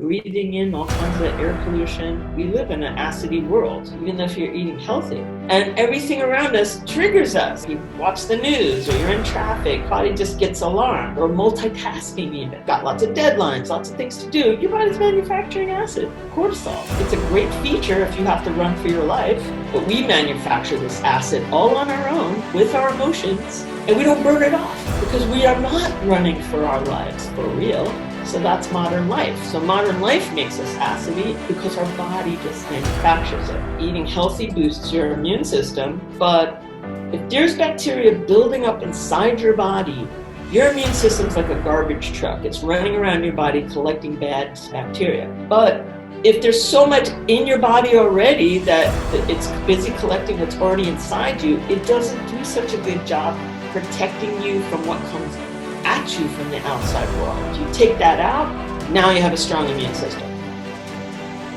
breathing in all kinds of air pollution. We live in an acidy world, even if you're eating healthy. And everything around us triggers us. You watch the news or you're in traffic, body just gets alarmed, or multitasking even. Got lots of deadlines, lots of things to do. Your body's manufacturing acid, cortisol. It's a great feature if you have to run for your life, but we manufacture this acid all on our own with our emotions, and we don't burn it off because we are not running for our lives for real. So that's modern life. So modern life makes us acidy because our body just manufactures it. Eating healthy boosts your immune system, but if there's bacteria building up inside your body, your immune system's like a garbage truck. It's running around your body collecting bad bacteria. But if there's so much in your body already that it's busy collecting what's already inside you, it doesn't do such a good job protecting you from what comes at you from the outside world. You take that out, now you have a strong immune system.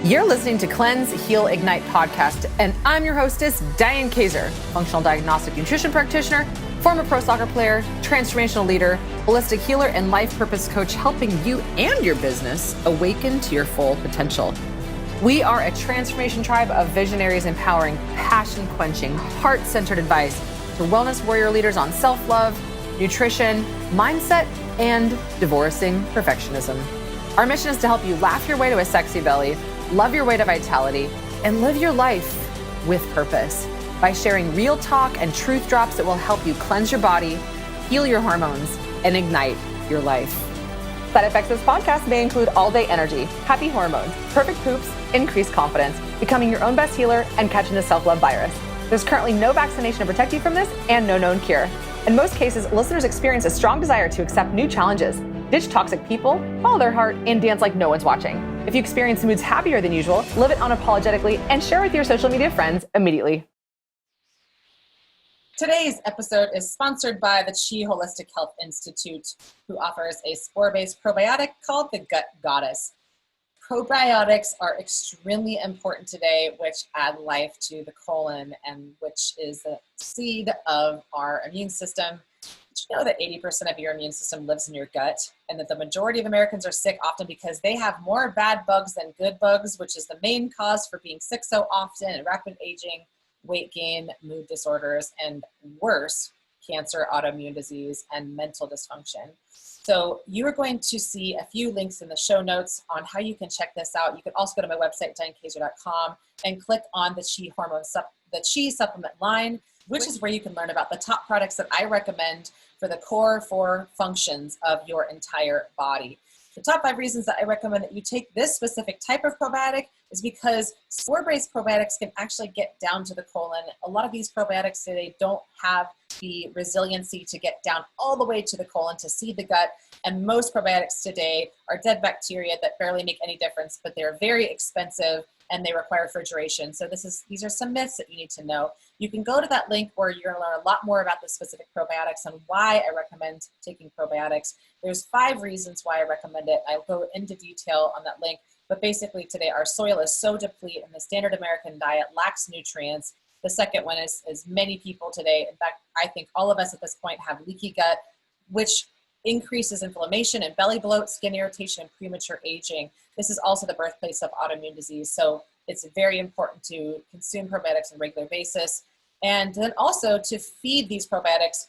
You're listening to Cleanse, Heal, Ignite podcast, and I'm your hostess, Diane Kaiser, functional diagnostic nutrition practitioner, former pro soccer player, transformational leader, holistic healer, and life purpose coach, helping you and your business awaken to your full potential. We are a transformation tribe of visionaries empowering passion-quenching, heart-centered advice to wellness warrior leaders on self-love, nutrition, mindset, and divorcing perfectionism. Our mission is to help you laugh your way to a sexy belly, love your way to vitality, and live your life with purpose by sharing real talk and truth drops that will help you cleanse your body, heal your hormones, and ignite your life. Side effects of this podcast may include all-day energy, happy hormones, perfect poops, increased confidence, becoming your own best healer, and catching the self-love virus. There's currently no vaccination to protect you from this and no known cure. In most cases, listeners experience a strong desire to accept new challenges, ditch toxic people, follow their heart, and dance like no one's watching. If you experience moods happier than usual, live it unapologetically and share with your social media friends immediately. Today's episode is sponsored by the Chi Holistic Health Institute, who offers a spore-based probiotic called the Gut Goddess. Probiotics are extremely important today, which add life to the colon and which is the seed of our immune system. Did you know that 80% of your immune system lives in your gut, and that the majority of Americans are sick often because they have more bad bugs than good bugs, which is the main cause for being sick so often, and rapid aging, weight gain, mood disorders, and worse, cancer, autoimmune disease, and mental dysfunction. So you are going to see a few links in the show notes on how you can check this out. You can also go to my website, dianekaiser.com, and click on the Chi supplement line, which is where you can learn about the top products that I recommend for the core 4 functions of your entire body. The top 5 reasons that I recommend that you take this specific type of probiotic is because spore-based probiotics can actually get down to the colon. A lot of these probiotics today don't have the resiliency to get down all the way to the colon to seed the gut. And most probiotics today are dead bacteria that barely make any difference, but they're very expensive and they require refrigeration. So these are some myths that you need to know. You can go to that link where you're going to learn a lot more about the specific probiotics and why I recommend taking probiotics. There's 5 reasons why I recommend it. I'll go into detail on that link. But basically today our soil is so depleted and the standard American diet lacks nutrients. The second one is many people today, in fact, I think all of us at this point have leaky gut, which increases inflammation and belly bloat, skin irritation, and premature aging. This is also the birthplace of autoimmune disease. So it's very important to consume probiotics on a regular basis. And then also to feed these probiotics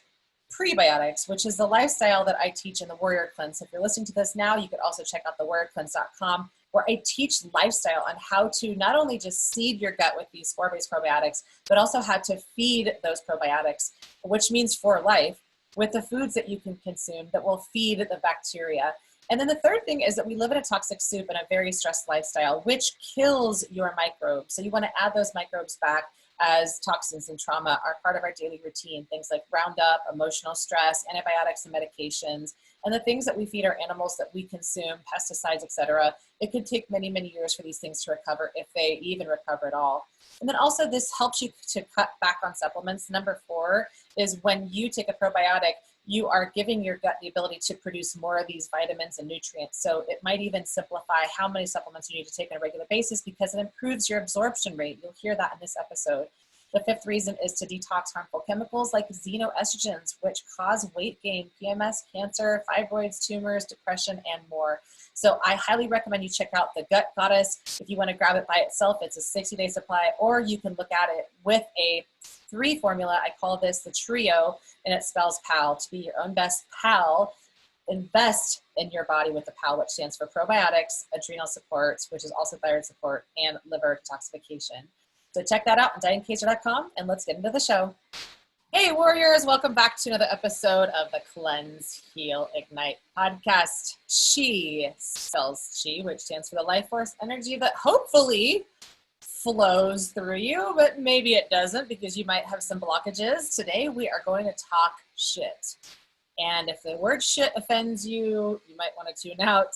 prebiotics, which is the lifestyle that I teach in the Warrior Cleanse. So if you're listening to this now, you could also check out the warriorcleanse.com, where I teach lifestyle on how to not only just seed your gut with these spore-based probiotics, but also how to feed those probiotics, which means for life, with the foods that you can consume that will feed the bacteria. And then the third thing is that we live in a toxic soup and a very stressed lifestyle, which kills your microbes. So you want to add those microbes back as toxins and trauma are part of our daily routine. Things like Roundup, emotional stress, antibiotics and medications, and the things that we feed our animals that we consume, pesticides, etc. It could take many, many years for these things to recover, if they even recover at all. And then also this helps you to cut back on supplements. Number 4 is when you take a probiotic, you are giving your gut the ability to produce more of these vitamins and nutrients. So it might even simplify how many supplements you need to take on a regular basis because it improves your absorption rate. You'll hear that in this episode. The 5th reason is to detox harmful chemicals like xenoestrogens, which cause weight gain, PMS, cancer, fibroids, tumors, depression, and more. So I highly recommend you check out the Gut Goddess. If you want to grab it by itself, it's a 60-day supply, or you can look at it with a 3 formula. I call this the trio, and it spells PAL, to be your own best pal. Invest in your body with the PAL, which stands for probiotics, adrenal support, which is also thyroid support, and liver detoxification. So check that out on DianeKaiser.com, and let's get into the show. Hey warriors, welcome back to another episode of the Cleanse, Heal, Ignite podcast. Chi spells Chi, which stands for the life force energy that hopefully flows through you, but maybe it doesn't because you might have some blockages. Today we are going to talk shit. And if the word shit offends you, you might want to tune out.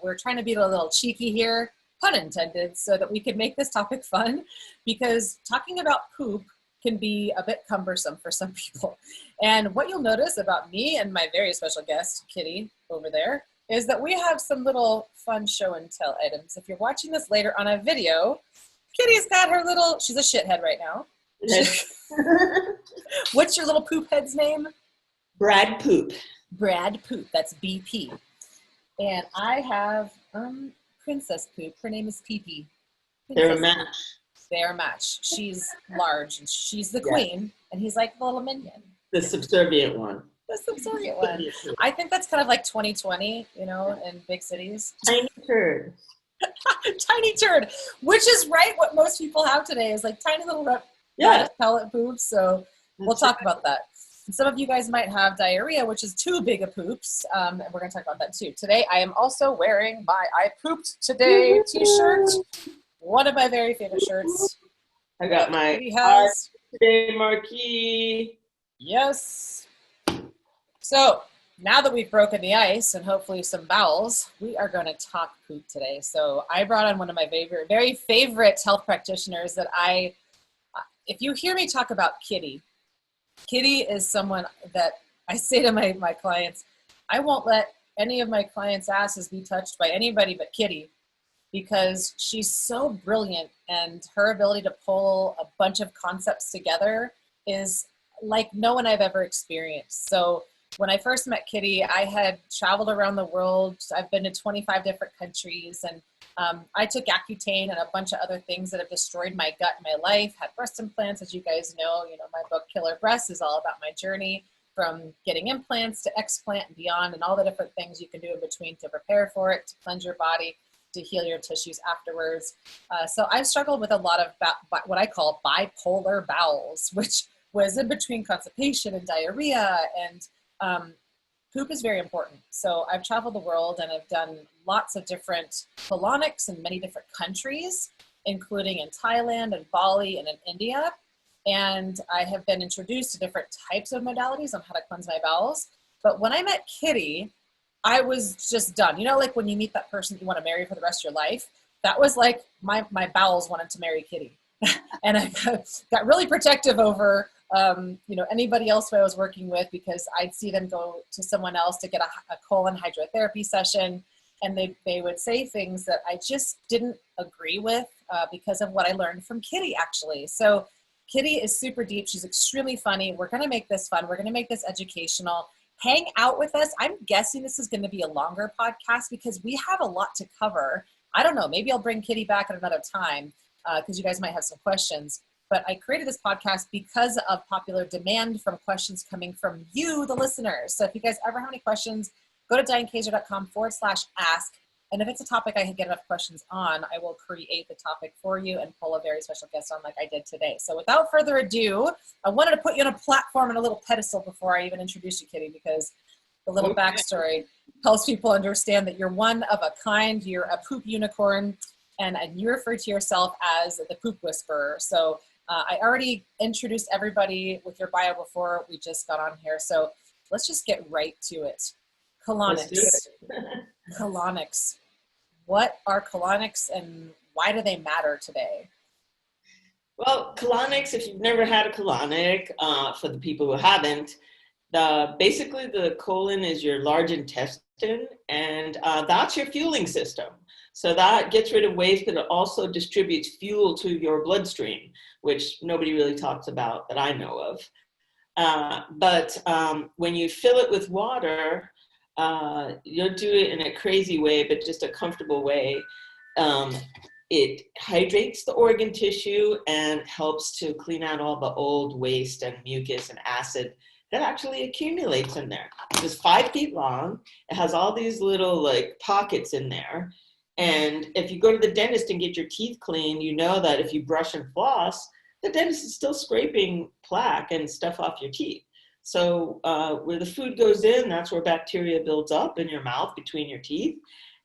We're trying to be a little cheeky here, pun intended, so that we can make this topic fun, because talking about poop can be a bit cumbersome for some people. And what you'll notice about me and my very special guest, Kitty, over there, is that we have some little fun show and tell items. If you're watching this later on a video, Kitty's got her little, she's a shithead right now. What's your little poop head's name? Brad Poop. Brad Poop, that's BP. And I have Princess Poop. Her name is PP. They're a match. They're a match. She's large and she's the queen, and he's like the little minion. The subservient one. The subservient one. I think that's kind of like 2020, you know, in big cities. Tiny turd. Tiny turd, which is right what most people have today, is like tiny little pellet poops. So we'll talk about that. And some of you guys might have diarrhea, which is too big of poops, and we're going to talk about that too. Today, I am also wearing my I Pooped Today t-shirt, one of my very favorite shirts. I got my Today marquee. Yes. So now that we've broken the ice and hopefully some bowels, we are going to talk poop today. So I brought on one of my very favorite health practitioners that if you hear me talk about Kitty is someone that I say to my clients, I won't let any of my clients' asses be touched by anybody but Kitty, because she's so brilliant, and her ability to pull a bunch of concepts together is like no one I've ever experienced. So when I first met Kitty, I had traveled around the world. I've been to 25 different countries, and I took Accutane and a bunch of other things that have destroyed my gut and my life, had breast implants. As you guys know, my book Killer Breast is all about my journey from getting implants to explant and beyond, and all the different things you can do in between to prepare for it, to cleanse your body, to heal your tissues afterwards. So I've struggled with a lot of what I call bipolar bowels, which was in between constipation and diarrhea, and poop is very important. So I've traveled the world and I've done lots of different colonics in many different countries, including in Thailand and Bali and in India. And I have been introduced to different types of modalities on how to cleanse my bowels. But when I met Kitty, I was just done. Like when you meet that person you want to marry for the rest of your life, that was like my bowels wanted to marry Kitty. And I got really protective over anybody else who I was working with, because I'd see them go to someone else to get a colon hydrotherapy session, and they would say things that I just didn't agree with because of what I learned from Kitty, actually. So Kitty is super deep. She's extremely funny. We're going to make this fun. We're going to make this educational. Hang out with us. I'm guessing this is going to be a longer podcast because we have a lot to cover. I don't know. Maybe I'll bring Kitty back at another time because you guys might have some questions. But I created this podcast because of popular demand from questions coming from you, the listeners. So if you guys ever have any questions, go to DianeKaiser.com/ask. And if it's a topic I can get enough questions on, I will create the topic for you and pull a very special guest on like I did today. So without further ado, I wanted to put you on a platform and a little pedestal before I even introduce you, Kitty, because the little backstory helps people understand that you're one of a kind, you're a poop unicorn, and you refer to yourself as the poop whisperer. So I already introduced everybody with your bio before we just got on here. So let's just get right to it. Colonics. Colonics. What are colonics and why do they matter today? Well, colonics, if you've never had a colonic, for the people who haven't, basically the colon is your large intestine, and that's your fueling system. So that gets rid of waste, but it also distributes fuel to your bloodstream, which nobody really talks about that I know of. But when you fill it with water, You don't do it in a crazy way, but just a comfortable way. It hydrates the organ tissue and helps to clean out all the old waste and mucus and acid that actually accumulates in there. It's 5 feet long. It has all these little like pockets in there. And if you go to the dentist and get your teeth cleaned, you know that if you brush and floss, the dentist is still scraping plaque and stuff off your teeth. So where the food goes in, that's where bacteria builds up in your mouth between your teeth.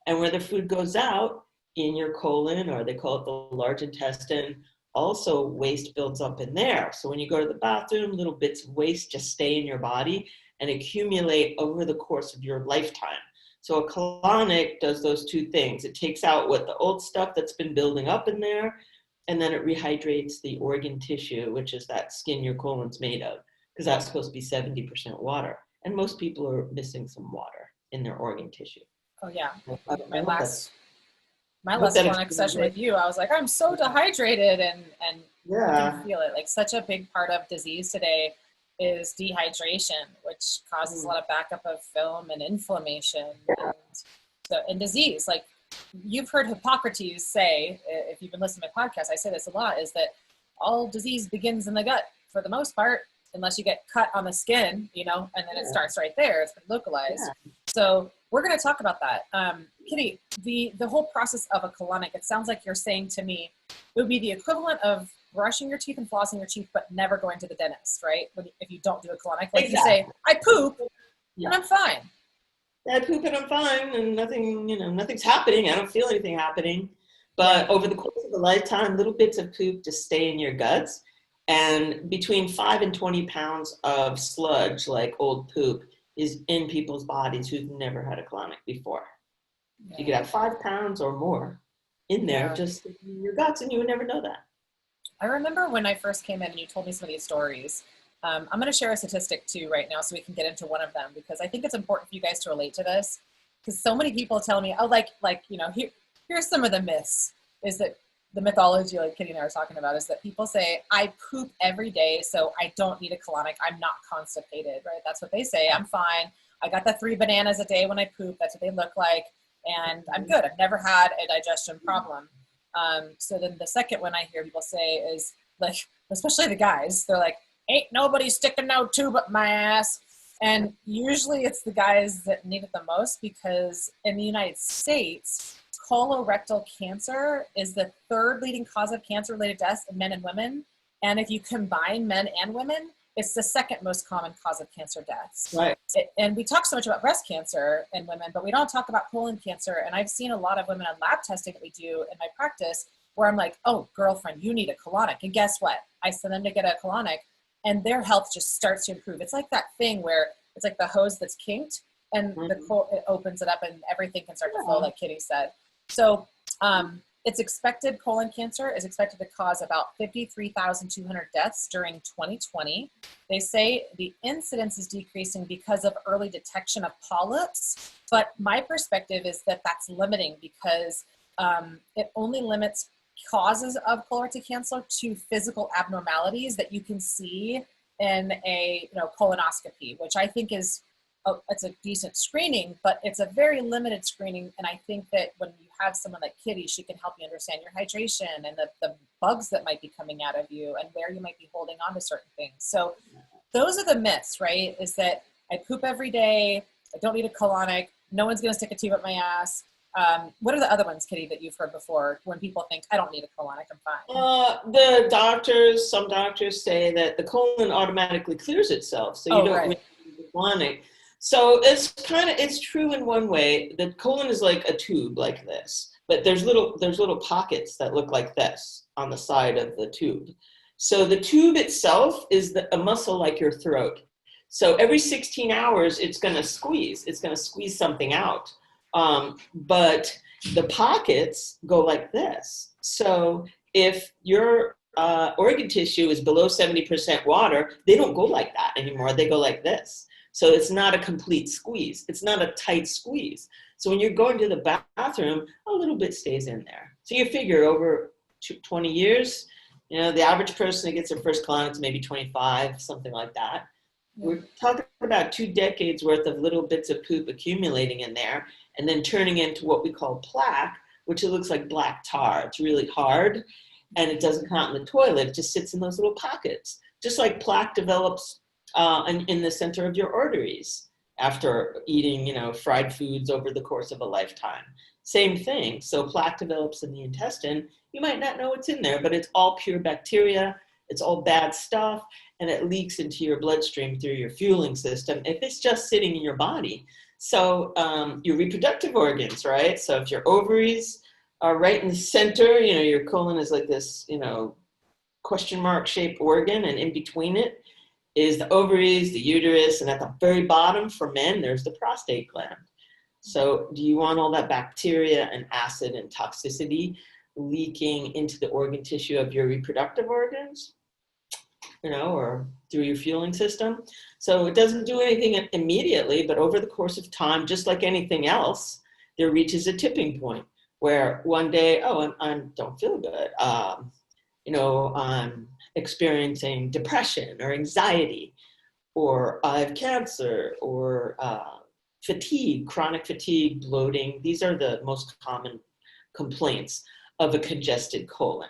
And where the food goes out, in your colon, or they call it the large intestine, also waste builds up in there. So when you go to the bathroom, little bits of waste just stay in your body and accumulate over the course of your lifetime. So a colonic does those 2 things. It takes out what the old stuff that's been building up in there, and then it rehydrates the organ tissue, which is that skin your colon's made of, because that's supposed to be 70% water. And most people are missing some water in their organ tissue. Oh yeah. My I last hope that colonic session with you, I was like, I'm so dehydrated, and you yeah. can feel it. Like, such a big part of disease today is dehydration, which causes a lot of backup of film and inflammation. And disease, like you've heard Hippocrates say, if you've been listening to my podcast, I say this a lot, is that all disease begins in the gut for the most part, unless you get cut on the skin, you know, and then it starts right there. It's been localized. Yeah. So we're going to talk about that. Kitty, the whole process of a colonic, it sounds like you're saying to me, it would be the equivalent of brushing your teeth and flossing your teeth, but never going to the dentist, right? If you don't do a colonic, like you say, I poop and I'm fine. I poop and I'm fine, and nothing, nothing's happening. I don't feel anything happening. But over the course of a lifetime, little bits of poop just stay in your guts. And between 5 and 20 pounds of sludge, like old poop, is in people's bodies who've never had a colonic before. Yeah. You could have 5 pounds or more in there, just in your guts, and you would never know that. I remember when I first came in and you told me some of these stories. I'm going to share a statistic too right now so we can get into one of them, because I think it's important for you guys to relate to this, because so many people tell me, oh, here's some of the myths, is that the mythology, like Kitty and I were talking about, is that people say, I poop every day, so I don't need a colonic. I'm not constipated, right? That's what they say. I'm fine. I got the 3 bananas a day when I poop. That's what they look like. And I'm good. I've never had a digestion problem. So then the second one I hear people say is, like, especially the guys, they're like, ain't nobody sticking no tube up my ass. And usually it's the guys that need it the most, because in the United States, colorectal cancer is the 3rd leading cause of cancer-related deaths in men and women. And if you combine men and women, it's the 2nd most common cause of cancer deaths. Right. And we talk so much about breast cancer in women, but we don't talk about colon cancer. And I've seen a lot of women on lab testing that we do in my practice where I'm like, oh, girlfriend, you need a colonic. And guess what? I send them to get a colonic, and their health just starts to improve. It's like that thing where it's like the hose that's kinked, and it opens it up and everything can start to flow, like Kitty said. So it's expected, colon cancer is expected to cause about 53,200 deaths during 2020. They say the incidence is decreasing because of early detection of polyps, but my perspective is that that's limiting, because it only limits causes of colorectal cancer to physical abnormalities that you can see in a colonoscopy, which I think is it's a decent screening, but it's a very limited screening. And I think that when you have someone like Kitty, she can help you understand your hydration and the bugs that might be coming out of you and where you might be holding on to certain things. So those are the myths, right? Is that I poop every day, I don't need a colonic, no one's going to stick a tube up my ass. What are the other ones, Kitty, that you've heard before when people think, I don't need a colonic, I'm fine? Some doctors say that the colon automatically clears itself, so you don't need a colonic. So it's true in one way. The colon is like a tube like this, but there's little pockets that look like this on the side of the tube. So the tube itself is a muscle like your throat. So every 16 hours, it's going to squeeze something out. But the pockets go like this. So if your organ tissue is below 70% water, they don't go like that anymore. They go like this. So it's not a complete squeeze. It's not a tight squeeze. So when you're going to the bathroom, a little bit stays in there. So you figure over 20 years, the average person that gets their first colonic is maybe 25, something like that. We're talking about 2 decades worth of little bits of poop accumulating in there and then turning into what we call plaque, which it looks like black tar. It's really hard and it doesn't come out in the toilet. It just sits in those little pockets, just like plaque develops in the center of your arteries after eating, fried foods over the course of a lifetime. Same thing. So plaque develops in the intestine. You might not know what's in there, but it's all pure bacteria. It's all bad stuff, and it leaks into your bloodstream through your fueling system if it's just sitting in your body. So your reproductive organs, right? So if your ovaries are right in the center, your colon is like this, question mark shaped organ, and in between it is the ovaries, the uterus, and at the very bottom for men, there's the prostate gland. So do you want all that bacteria and acid and toxicity leaking into the organ tissue of your reproductive organs? Or through your fueling system. So it doesn't do anything immediately, but over the course of time, just like anything else, there reaches a tipping point where one day, I don't feel good. I'm experiencing depression or anxiety, or I have cancer, or fatigue, chronic fatigue, bloating. These are the most common complaints of a congested colon.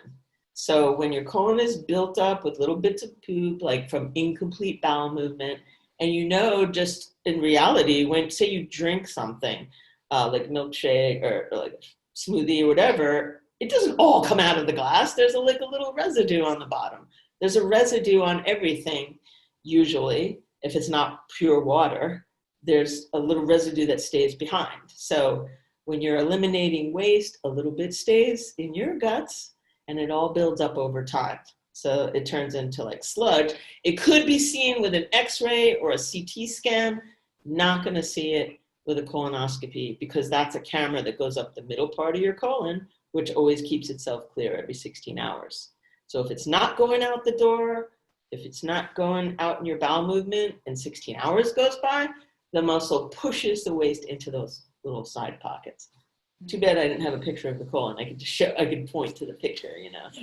So when your colon is built up with little bits of poop, like from incomplete bowel movement, and just in reality, when say you drink something like milkshake or like smoothie or whatever, it doesn't all come out of the glass. There's a little residue on the bottom. There's a residue on everything. Usually, if it's not pure water, there's a little residue that stays behind. So when you're eliminating waste, a little bit stays in your guts, and it all builds up over time. So it turns into like sludge. It could be seen with an X-ray or a CT scan. Not going to see it with a colonoscopy, because that's a camera that goes up the middle part of your colon, which always keeps itself clear every 16 hours. So if it's not going out the door, if it's not going out in your bowel movement and 16 hours goes by, the muscle pushes the waste into those little side pockets. Too bad I didn't have a picture of the colon. I could point to the picture,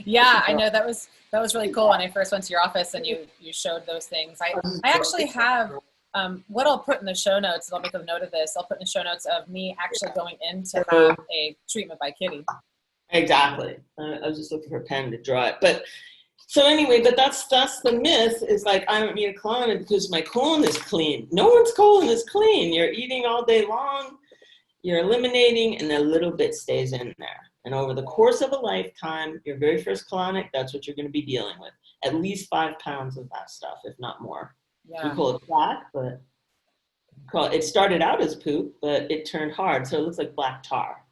Yeah, I know that was really cool when I first went to your office and you showed those things. I actually have what I'll put in the show notes, and I'll make a note of this. I'll put in the show notes of me actually going in to have a treatment by Kitty. Exactly. I was just looking for a pen to draw it. But so anyway, but that's the myth, is like, I don't need a colon because my colon is clean. No one's colon is clean. You're eating all day long. You're eliminating, and a little bit stays in there. And over the course of a lifetime, your very first colonic, that's what you're going to be dealing with. At least 5 pounds of that stuff, if not more. Yeah. We call it plaque, but it started out as poop, but it turned hard, so it looks like black tar.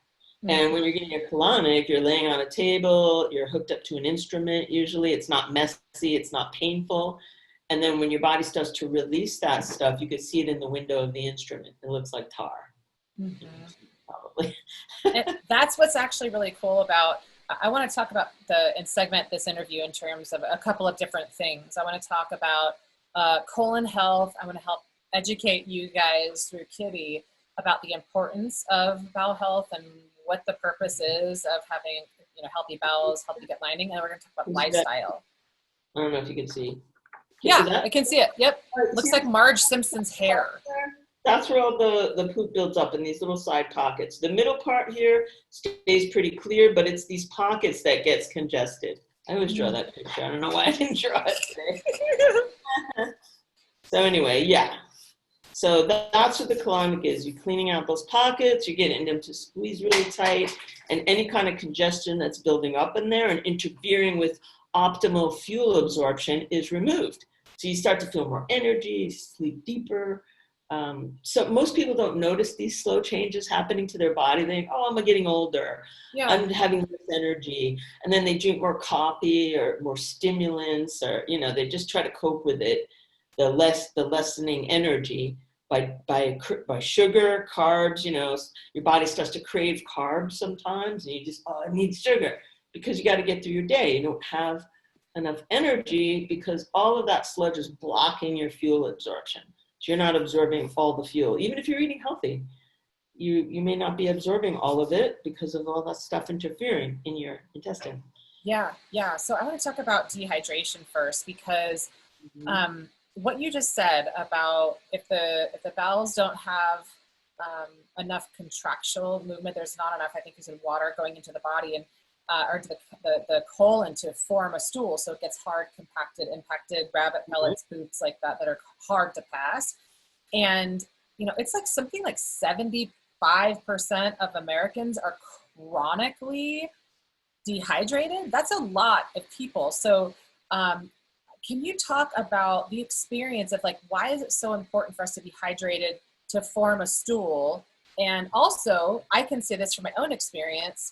Mm-hmm. And when you're getting a colonic, you're laying on a table, you're hooked up to an instrument. Usually it's not messy, it's not painful. And then when your body starts to release that stuff, you can see it in the window of the instrument. It looks like tar. Mm-hmm. Probably. That's what's actually really cool about, I want to talk about and segment this interview in terms of a couple of different things. I want to talk about colon health. I want to help educate you guys through Kitty about the importance of bowel health and what the purpose is of having, healthy bowels, healthy gut lining. And we're going to talk about lifestyle. I don't know if you can see. Yeah, I can see it. Yep. Looks like Marge Simpson's hair. That's where all the poop builds up in these little side pockets. The middle part here stays pretty clear, but it's these pockets that gets congested. I always draw that picture. I don't know why I didn't draw it today. So anyway, yeah. So that's what the colonic is. You're cleaning out those pockets. You're getting them to squeeze really tight, and any kind of congestion that's building up in there and interfering with optimal fuel absorption is removed. So you start to feel more energy, sleep deeper. So most people don't notice these slow changes happening to their body. They think, I'm getting older. Yeah. I'm having less energy. And then they drink more coffee or more stimulants, or, they just try to cope with it. The lessening energy by sugar, carbs, your body starts to crave carbs sometimes, and you just, I need sugar, because you got to get through your day. You don't have enough energy because all of that sludge is blocking your fuel absorption. So you're not absorbing all the fuel. Even if you're eating healthy, you may not be absorbing all of it because of all that stuff interfering in your intestine. Yeah. So I want to talk about dehydration first, because what you just said about if the bowels don't have enough contractional movement, there's not enough, I think you said, water going into the body and or to the colon to form a stool, so it gets hard, compacted, impacted, rabbit pellets, poops like that are hard to pass. And it's like something like 75% of Americans are chronically dehydrated. That's a lot of people. So can you talk about the experience of like, why is it so important for us to be hydrated to form a stool? And also, I can say this from my own experience.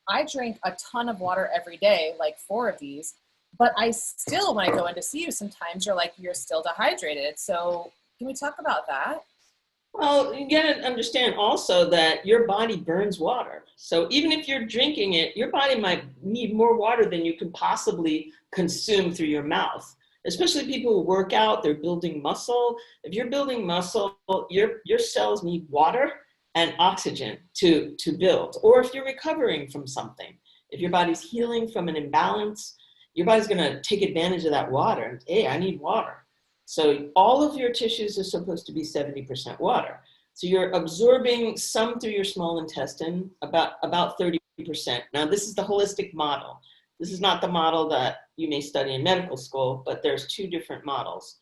I drink a ton of water every day, like 4 of these, but I still, when I go in to see you, sometimes you're still dehydrated. So can we talk about that? Well, you gotta understand also that your body burns water. So even if you're drinking it, your body might need more water than you can possibly consume through your mouth. Especially people who work out, they're building muscle. If you're building muscle, your cells need water and oxygen to build. Or if you're recovering from something, if your body's healing from an imbalance, your body's gonna take advantage of that water. And, hey, I need water. So all of your tissues are supposed to be 70% water. So you're absorbing some through your small intestine, about 30%. Now this is the holistic model. This is not the model that you may study in medical school, but there's 2 different models.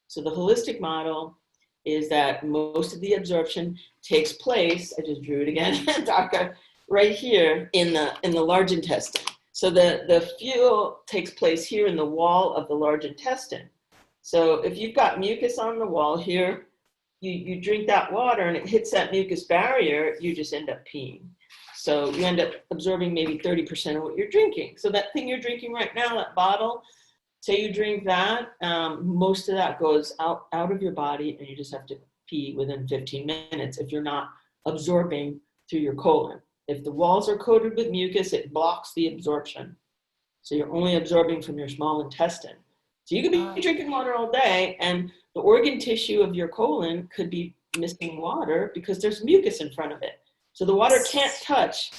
So the holistic model is that most of the absorption takes place, I just drew it again, Dr., right here in the large intestine. So the fuel takes place here in the wall of the large intestine. So if you've got mucus on the wall here, you drink that water and it hits that mucus barrier, you just end up peeing. So you end up absorbing maybe 30% of what you're drinking. So that thing you're drinking right now, that bottle, say you drink that, most of that goes out of your body and you just have to pee within 15 minutes if you're not absorbing through your colon. If the walls are coated with mucus, it blocks the absorption. So you're only absorbing from your small intestine. So you could be drinking water all day and the organ tissue of your colon could be missing water because there's mucus in front of it. So the water can't touch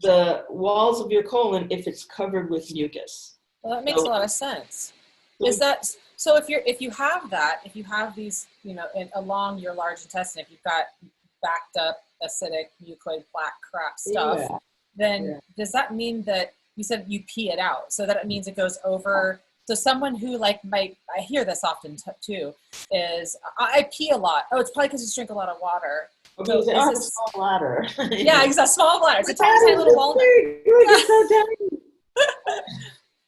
the walls of your colon if it's covered with mucus. Well, that makes a lot of sense. Is that so? If you have these, along your large intestine, if you've got backed up acidic mucoid plaque crap stuff, then does that mean that you said you pee it out? So that it means it goes over. So someone who I hear this often too, is I pee a lot. Oh, it's probably because you drink a lot of water. So a small bladder. Yeah, exactly. Small bladder. It's a tiny little walnut.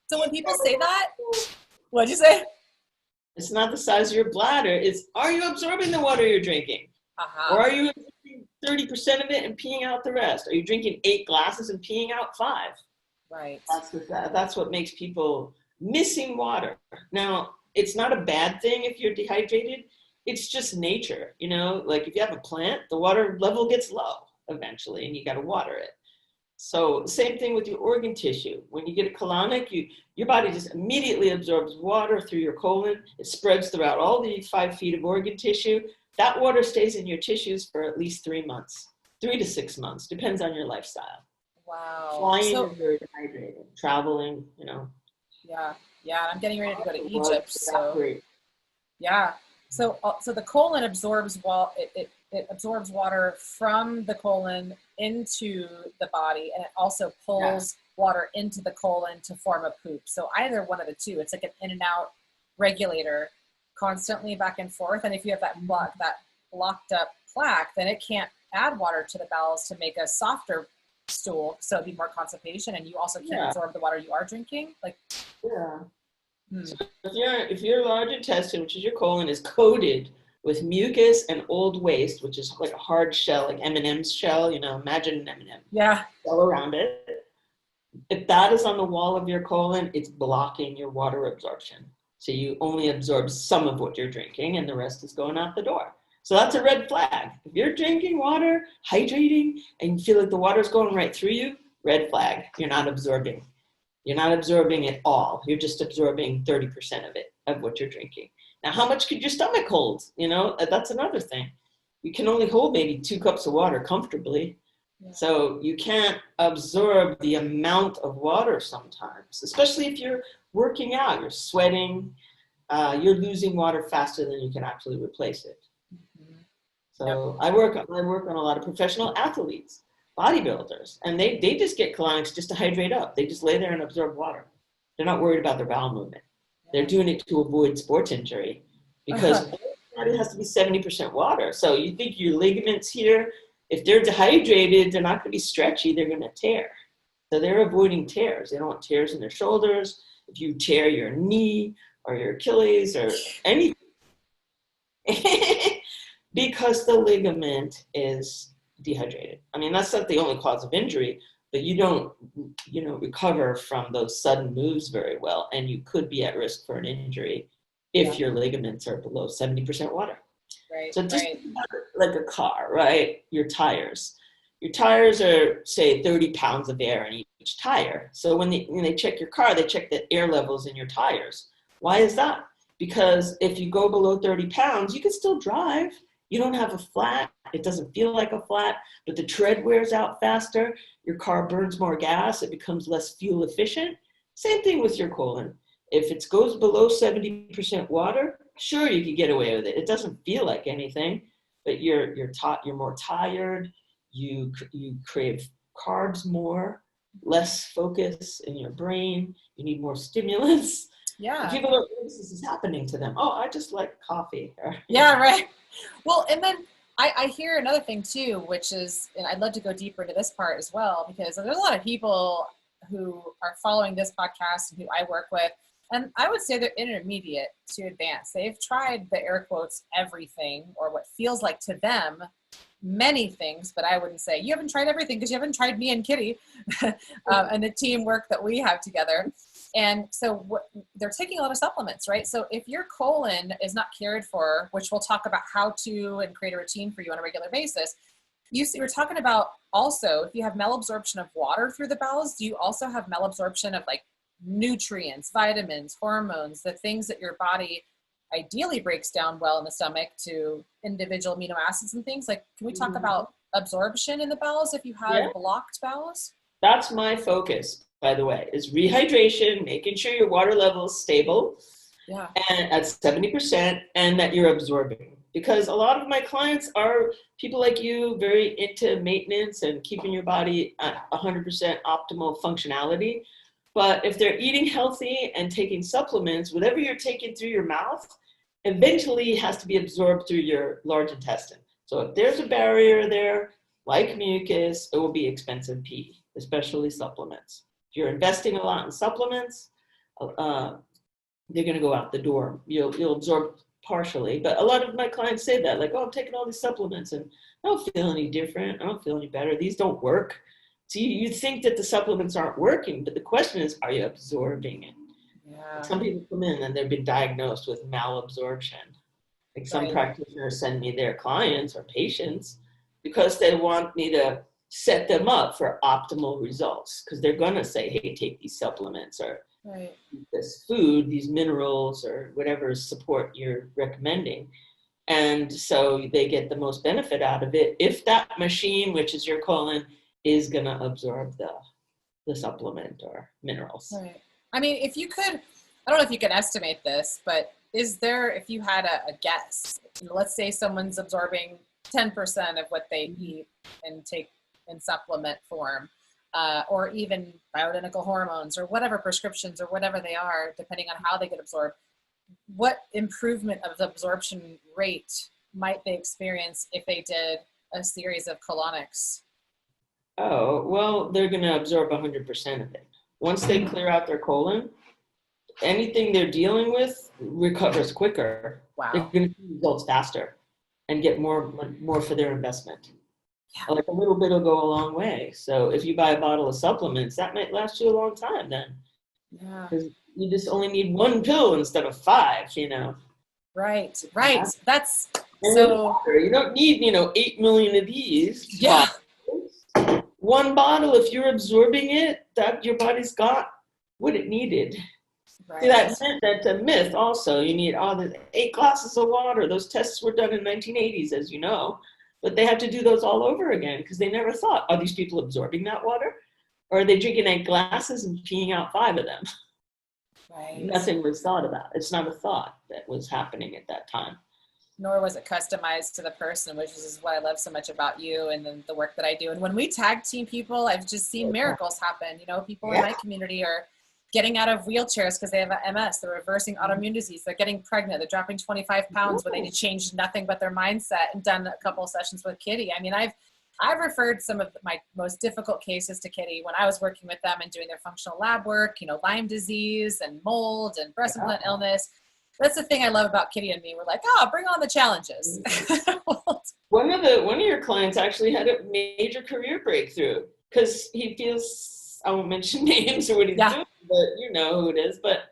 So when people say that, what'd you say? It's not the size of your bladder. It's, are you absorbing the water you're drinking? Or are you absorbing 30% of it and peeing out the rest? Are you drinking 8 glasses and peeing out 5? Right. That's what makes people missing water. Now, it's not a bad thing if you're dehydrated. It's just nature, like if you have a plant, the water level gets low eventually and you got to water it. So same thing with your organ tissue. When you get a colonic, your body just immediately absorbs water through your colon. It spreads throughout all the 5 feet of organ tissue. That water stays in your tissues for at least 3 months, 3 to 6 months, depends on your lifestyle. Wow. Flying if you're dehydrated, traveling, Yeah, I'm getting ready to go to Egypt, so yeah. So the colon absorbs it absorbs water from the colon into the body, and it also pulls water into the colon to form a poop. So either one of the two, it's like an in and out regulator, constantly back and forth. And if you have that blocked up plaque, then it can't add water to the bowels to make a softer stool, so it'd be more constipation, and you also can't absorb the water you are drinking. So if your large intestine, which is your colon, is coated with mucus and old waste, which is like a hard shell, like M&M's shell, imagine an M&M. Yeah. Shell around it. If that is on the wall of your colon, it's blocking your water absorption. So you only absorb some of what you're drinking and the rest is going out the door. So that's a red flag. If you're drinking water, hydrating, and you feel like the water's going right through you, red flag. You're not absorbing. You're not absorbing it all. You're just absorbing 30% of it, of what you're drinking. Now, how much could your stomach hold? That's another thing. You can only hold maybe 2 cups of water comfortably. Yeah. So you can't absorb the amount of water sometimes, especially if you're working out, you're sweating. you're losing water faster than you can actually replace it. So I work on a lot of professional athletes, bodybuilders, and they just get colonics just to hydrate up. They just lay there and absorb water. They're not worried about their bowel movement. They're doing it to avoid sports injury because it has to be 70% water. So you think your ligaments here, if they're dehydrated, they're not going to be stretchy, they're going to tear. So they're avoiding tears. They don't want tears in their shoulders. If you tear your knee or your Achilles or anything, because the ligament is dehydrated. I mean, that's not the only cause of injury, but you don't, recover from those sudden moves very well, and you could be at risk for an injury if your ligaments are below 70% water. Right. So just like a car, right? Your tires are, say, 30 pounds of air in each tire. So when they check your car, they check the air levels in your tires. Why is that? Because if you go below 30 pounds, you can still drive. You don't have a flat. It doesn't feel like a flat, but the tread wears out faster. Your car burns more gas. It becomes less fuel efficient. Same thing with your colon. If it goes below 70% water, sure, you can get away with it. It doesn't feel like anything, but you're more tired. You crave carbs more, less focus in your brain. You need more stimulants. Yeah. People don't know this is happening to them. Oh, I just like coffee. Yeah, right. Well, and then I hear another thing too, which is, and I'd love to go deeper into this part as well, because there's a lot of people who are following this podcast and who I work with, and I would say they're intermediate to advanced. They've tried the air quotes everything, or what feels like to them many things, but I wouldn't say you haven't tried everything because you haven't tried me and Kitty and the teamwork that we have together. And so they're taking a lot of supplements, right? So if your colon is not cared for, which we'll talk about how to and create a routine for you on a regular basis, we're talking about also if you have malabsorption of water through the bowels, do you also have malabsorption of like nutrients, vitamins, hormones, the things that your body ideally breaks down well in the stomach to individual amino acids and things? Like, can we talk about absorption in the bowels if you have blocked bowels? That's my focus, by the way, is rehydration, making sure your water level is stable and at 70% and that you're absorbing. Because a lot of my clients are people like you, very into maintenance and keeping your body at 100% optimal functionality. But if they're eating healthy and taking supplements, whatever you're taking through your mouth eventually has to be absorbed through your large intestine. So if there's a barrier there, like mucus, it will be expensive pee, especially supplements. If you're investing a lot in supplements, they're going to go out the door. You'll absorb partially, but a lot of my clients say that, like, oh, I'm taking all these supplements and I don't feel any different. I don't feel any better. These don't work. So you think that the supplements aren't working, but the question is, are you absorbing it? Yeah. Some people come in and they've been diagnosed with malabsorption. Like some practitioners send me their clients or patients because they want me to set them up for optimal results, because they're going to say, hey, take these supplements or this food, these minerals or whatever support you're recommending. And so they get the most benefit out of it if that machine, which is your colon, is going to absorb the supplement or minerals. Right. I mean, if you could, I don't know if you can estimate this, but is there, if you had a guess, let's say someone's absorbing 10% of what they eat and take in supplement form, or even bioidentical hormones or whatever prescriptions or whatever they are, depending on how they get absorbed, what improvement of the absorption rate might they experience if they did a series of colonics? Oh, well, they're going to absorb 100% of it. Once they clear out their colon, anything they're dealing with recovers quicker. Wow. They're going to see results faster and get more for their investment. Yeah. Like a little bit will go a long way. So if you buy a bottle of supplements, that might last you a long time then. Yeah. Because you just only need one pill instead of 5, Right. Yeah. That's and so. You don't need, 8 million of these. Yeah. One bottle, if you're absorbing it, that your body's got what it needed. Right. See, that's a myth also. You need all the 8 glasses of water. Those tests were done in 1980s, as you know. But they have to do those all over again because they never thought, are these people absorbing that water? Or are they drinking 8 glasses and peeing out 5 of them? Right. Nothing was thought about. It's not a thought that was happening at that time. Nor was it customized to the person, which is what I love so much about you and then the work that I do. And when we tag team people, I've just seen miracles happen. You know, people in my community are getting out of wheelchairs because they have MS. They're reversing autoimmune disease. They're getting pregnant. They're dropping 25 pounds when they changed nothing but their mindset and done a couple sessions with Kitty. I mean, I've referred some of my most difficult cases to Kitty when I was working with them and doing their functional lab work, you know, Lyme disease and mold and breast implant illness. That's the thing I love about Kitty and me. We're like, oh, bring on the challenges. One of your clients actually had a major career breakthrough because he feels, I won't mention names or what he's doing, but you know who it is. But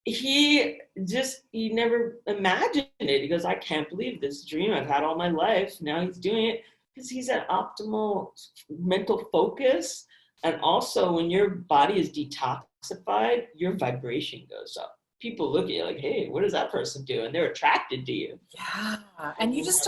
he never imagined it. He goes, I can't believe this dream I've had all my life. Now he's doing it because he's at optimal mental focus. And also when your body is detoxified, your vibration goes up. People look at you like, hey, what does that person do? And they're attracted to you. Yeah. And you just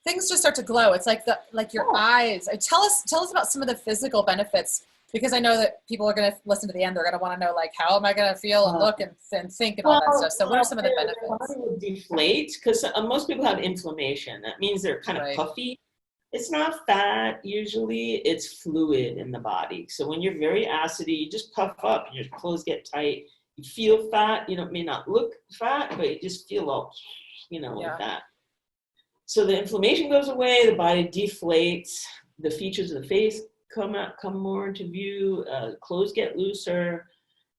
things just start to glow. It's like your eyes. Tell us about some of the physical benefits, because I know that people are going to listen to the end. They're going to want to know, like, how am I going to feel and look and think and all that stuff. So what are some of the benefits? Their body will deflate because most people have inflammation. That means they're kind of puffy. It's not fat usually, it's fluid in the body. So when you're very acidy, you just puff up and your clothes get tight. You feel fat, may not look fat, but you just feel all, like that. So the inflammation goes away, the body deflates, the features of the face come more into view, clothes get looser,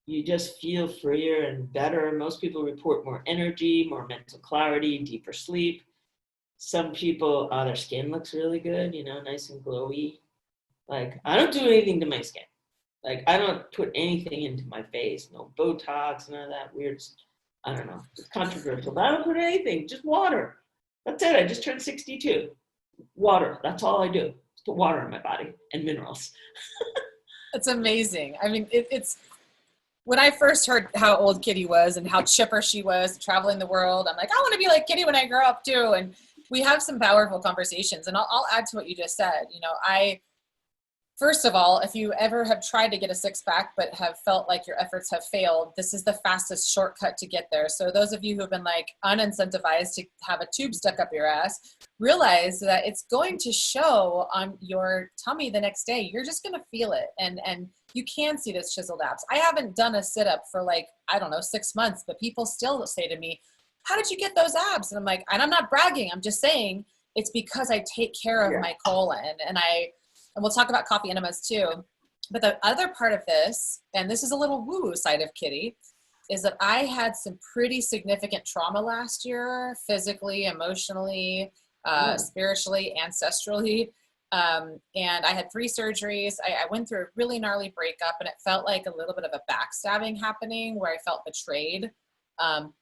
you just feel freer and better. Most people report more energy, more mental clarity, deeper sleep. Some people, their skin looks really good, nice and glowy. Like, I don't do anything to my skin. Like, I don't put anything into my face, no Botox, none of that weird, I don't know, it's controversial, but I don't put anything, just water. That's it, I just turned 62. Water, that's all I do. Just put water in my body and minerals. It's amazing. I mean, it's, when I first heard how old Kitty was and how chipper she was traveling the world, I'm like, I want to be like Kitty when I grow up too. And we have some powerful conversations, and I'll add to what you just said. First of all, if you ever have tried to get a six-pack but have felt like your efforts have failed, this is the fastest shortcut to get there. So those of you who have been like unincentivized to have a tube stuck up your ass, realize that it's going to show on your tummy the next day. You're just going to feel it. And you can see those chiseled abs. I haven't done a sit-up for 6 months, but people still say to me, how did you get those abs? And I'm like, and I'm not bragging. I'm just saying it's because I take care of my colon, and we'll talk about coffee enemas too. But the other part of this, and this is a little woo side of Kitty, is that I had some pretty significant trauma last year, physically, emotionally, spiritually, ancestrally. And I had 3 surgeries. I went through a really gnarly breakup, and it felt like a little bit of a backstabbing happening where I felt betrayed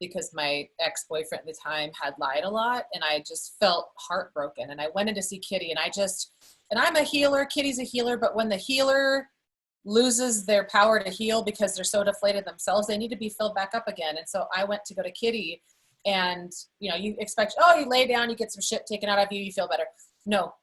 because my ex-boyfriend at the time had lied a lot, and I just felt heartbroken. And I went in to see Kitty, and I'm a healer, Kitty's a healer, but when the healer loses their power to heal because they're so deflated themselves, they need to be filled back up again. And so I went to go to Kitty, and you expect, you lay down, you get some shit taken out of you, you feel better. No,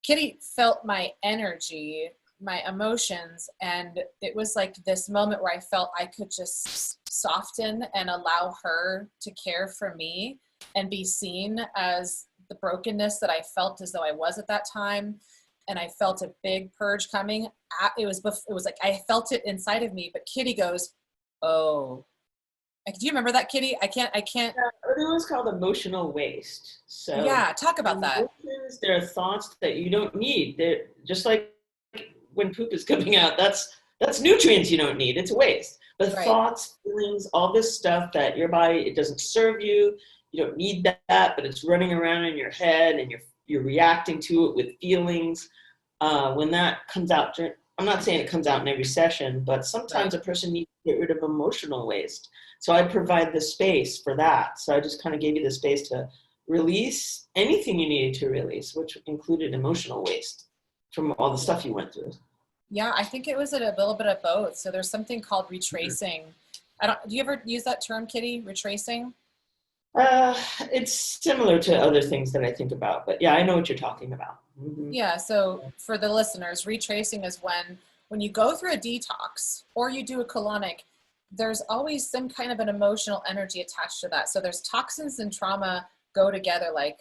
Kitty felt my energy, my emotions, and it was like this moment where I felt I could just soften and allow her to care for me and be seen as the brokenness that I felt as though I was at that time. And I felt a big purge coming. It was like I felt it inside of me, but Kitty goes, oh. Do you remember that, Kitty? I can't. Yeah, it was called emotional waste. So yeah, talk about that. There are thoughts that you don't need. They're just like when poop is coming out. That's nutrients you don't need. It's waste. But thoughts, feelings, all this stuff that your body, it doesn't serve you. You don't need that, but it's running around in your head, and you're reacting to it with feelings. When that comes out, I'm not saying it comes out in every session, but sometimes a person needs to get rid of emotional waste. So I provide the space for that. So I just kind of gave you the space to release anything you needed to release, which included emotional waste from all the stuff you went through. Yeah, I think it was a little bit of both. So there's something called retracing. Do you ever use that term, Kitty, retracing? It's similar to other things that I think about, but yeah, I know what you're talking about. Mm-hmm. Yeah. So for the listeners, retracing is when you go through a detox or you do a colonic, there's always some kind of an emotional energy attached to that. So there's toxins and trauma go together like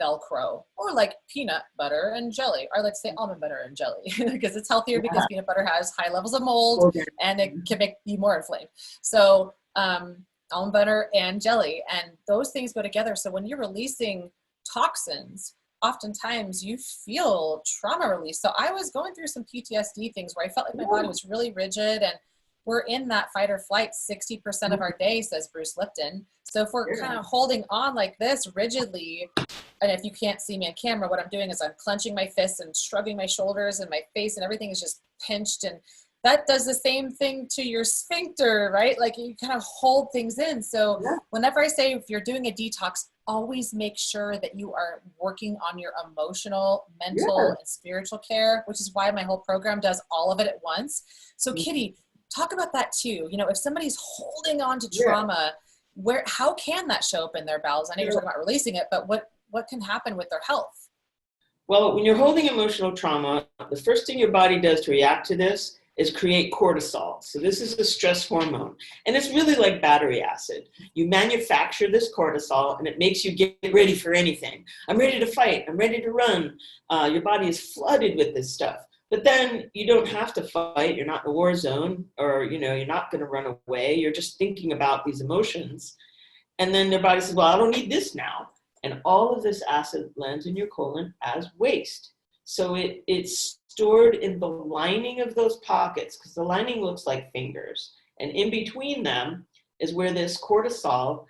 Velcro, or like peanut butter and jelly, or let's say almond butter and jelly, because it's healthier because peanut butter has high levels of mold and it can make you more inflamed. So almond butter and jelly, and those things go together. So when you're releasing toxins, oftentimes you feel trauma release. So I was going through some PTSD things where I felt like my body was really rigid, and we're in that fight or flight 60% of our day, says Bruce Lipton. So if we're kind of holding on like this rigidly, and if you can't see me on camera, what I'm doing is I'm clenching my fists and shrugging my shoulders, and my face and everything is just pinched. And that does the same thing to your sphincter, right? Like you kind of hold things in. So whenever I say, if you're doing a detox, always make sure that you are working on your emotional, mental, and spiritual care, which is why my whole program does all of it at once. So Kitty, talk about that too. You know, if somebody's holding on to trauma, how can that show up in their bowels? I know you're talking about releasing it, but what can happen with their health? Well, when you're holding emotional trauma, the first thing your body does to react to this is create cortisol. So this is the stress hormone, and it's really like battery acid. You manufacture this cortisol, and it makes you get ready for anything. I'm ready to fight. I'm ready to run. Your body is flooded with this stuff. But then you don't have to fight. You're not in a war zone, or you're not going to run away. You're just thinking about these emotions. And then their body says, well, I don't need this now. And all of this acid lands in your colon as waste. So it's stored in the lining of those pockets, because the lining looks like fingers. And in between them is where this cortisol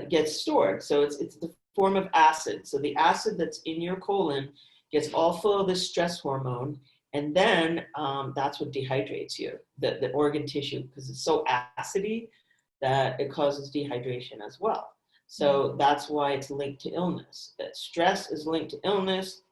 gets stored. So it's the form of acid. So the acid that's in your colon gets all full of this stress hormone. And then that's what dehydrates you, the organ tissue, because it's so acidy that it causes dehydration as well. So that's why it's linked to illness. That stress is linked to illness,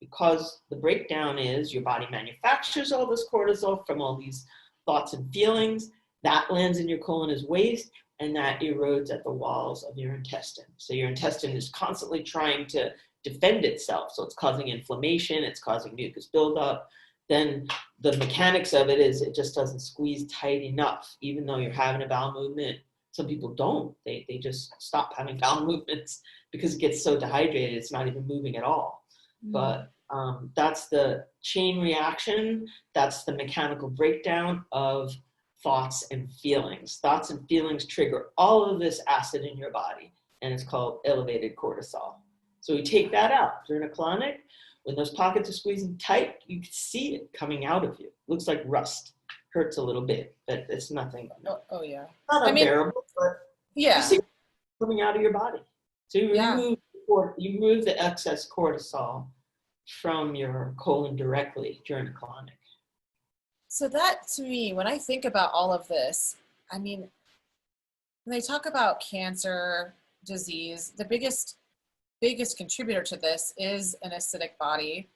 because the breakdown is your body manufactures all this cortisol from all these thoughts and feelings. That lands in your colon as waste, and that erodes at the walls of your intestine. So your intestine is constantly trying to defend itself. So it's causing inflammation, it's causing mucus buildup. Then the mechanics of it is it just doesn't squeeze tight enough, even though you're having a bowel movement. Some people don't. They just stop having bowel movements because it gets so dehydrated, it's not even moving at all. But that's the chain reaction. That's the mechanical breakdown of thoughts and feelings. Thoughts and feelings trigger all of this acid in your body, and it's called elevated cortisol. So we take that out. During a colonic, when those pockets are squeezing tight, you can see it coming out of you. Looks like rust. Hurts a little bit, but it's nothing. Oh yeah. Not unbearable, but you see it coming out of your body. So you remove the excess cortisol from your colon directly during a colonic. So that, to me, when I think about all of this, I mean, when they talk about cancer, disease, the biggest contributor to this is an acidic body.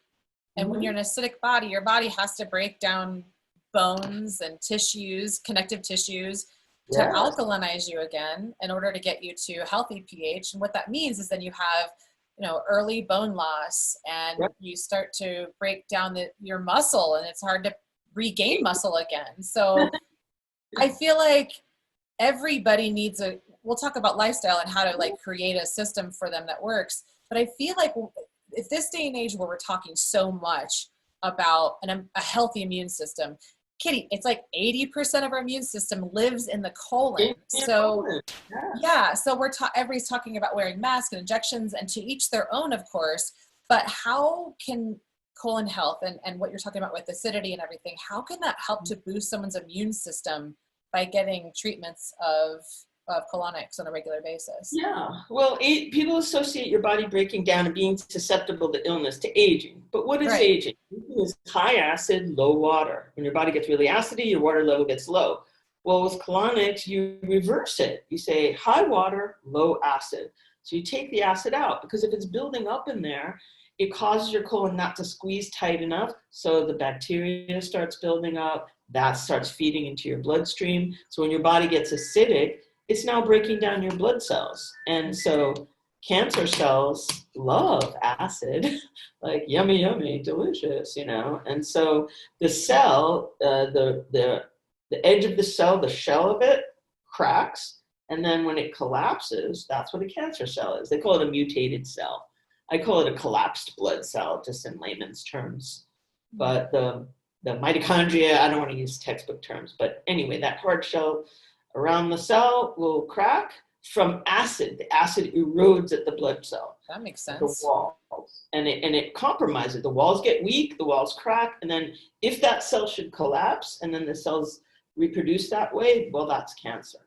And when you're an acidic body, your body has to break down bones and tissues, connective tissues, to alkalinize you again in order to get you to a healthy pH. And what that means is then you have, early bone loss, and you start to break down your muscle, and it's hard to regain muscle again. So I feel like everybody needs we'll talk about lifestyle and how to create a system for them that works. But I feel like if this day and age where we're talking so much about a healthy immune system, Kitty, it's like 80% of our immune system lives in the colon. So so everybody's talking about wearing masks and injections, and to each their own, of course, but how can colon health and what you're talking about with acidity and everything, how can that help to boost someone's immune system by getting treatments of colonics on a regular basis? Yeah, well, people associate your body breaking down and being susceptible to illness to aging. But what is aging? Aging is high acid, low water. When your body gets really acidy, your water level gets low. Well, with colonics, you reverse it. You say high water, low acid. So you take the acid out, because if it's building up in there, it causes your colon not to squeeze tight enough. So the bacteria starts building up, that starts feeding into your bloodstream. So when your body gets acidic, it's now breaking down your blood cells. And so cancer cells love acid, like yummy, yummy, delicious, And so the cell, the the edge of the cell, the shell of it, cracks. And then when it collapses, that's what a cancer cell is. They call it a mutated cell. I call it a collapsed blood cell, just in layman's terms. But the mitochondria, I don't want to use textbook terms, but anyway, that hard shell around the cell will crack from acid. The acid erodes at the blood cell. That makes sense. The walls. And it compromises. The walls get weak, the walls crack, and then if that cell should collapse and then the cells reproduce that way, well, that's cancer.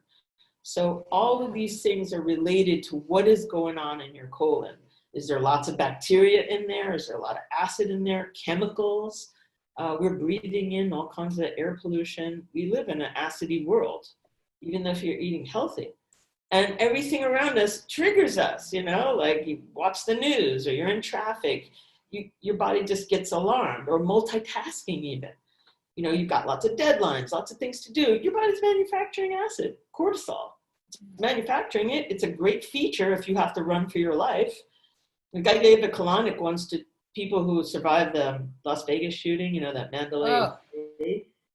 So all of these things are related to what is going on in your colon. Is there lots of bacteria in there? Is there a lot of acid in there? Chemicals? We're breathing in all kinds of air pollution. We live in an acidy world, even if you're eating healthy. And everything around us triggers us, like you watch the news or you're in traffic, your body just gets alarmed, or multitasking even. You've got lots of deadlines, lots of things to do. Your body's manufacturing acid, cortisol. It's manufacturing it. It's a great feature if you have to run for your life. The guy gave a colonic once to people who survived the Las Vegas shooting, that Mandalay.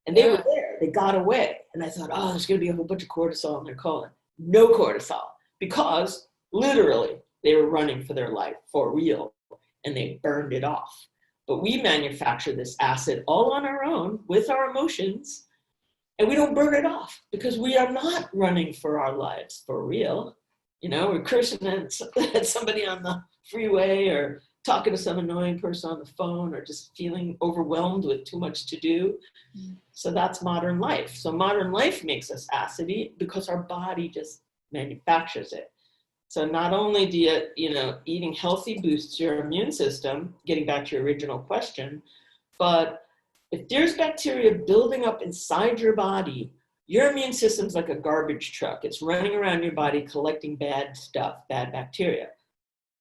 And they were there. They got away. And I thought, there's going to be a whole bunch of cortisol in their colon. No cortisol. Because literally they were running for their life, for real. And they burned it off. But we manufacture this acid all on our own with our emotions. And we don't burn it off because we are not running for our lives for real. We're cursing at somebody on the freeway or talking to some annoying person on the phone or just feeling overwhelmed with too much to do. So that's modern life. So modern life makes us acidy because our body just manufactures it. So not only do eating healthy boosts your immune system, getting back to your original question, but if there's bacteria building up inside your body, your immune system's like a garbage truck. It's running around your body collecting bad stuff, bad bacteria.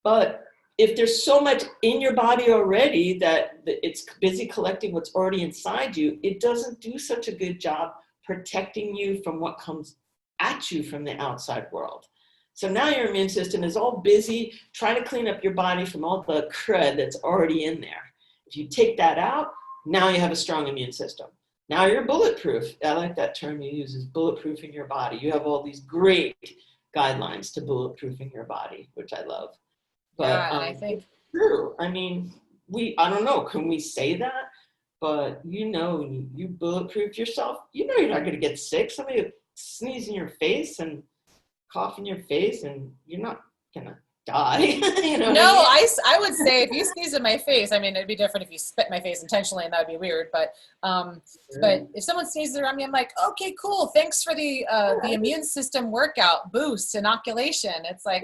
But if there's so much in your body already that it's busy collecting what's already inside you, it doesn't do such a good job protecting you from what comes at you from the outside world. So now your immune system is all busy trying to clean up your body from all the crud that's already in there. If you take that out, now you have a strong immune system. Now you're bulletproof. I like that term you use, is bulletproofing your body. You have all these great guidelines to bulletproofing your body, which I love. But and I think true. I mean, I don't know, can we say that? But you bulletproof yourself, you're not going to get sick. Somebody sneeze in your face and cough in your face and you're not going to die. No, I would say if you sneeze in my face, I mean, it'd be different if you spit in my face intentionally and that would be weird. But if someone sneezes around me, I'm like, okay, cool. Thanks for the immune system workout boost, inoculation. It's like,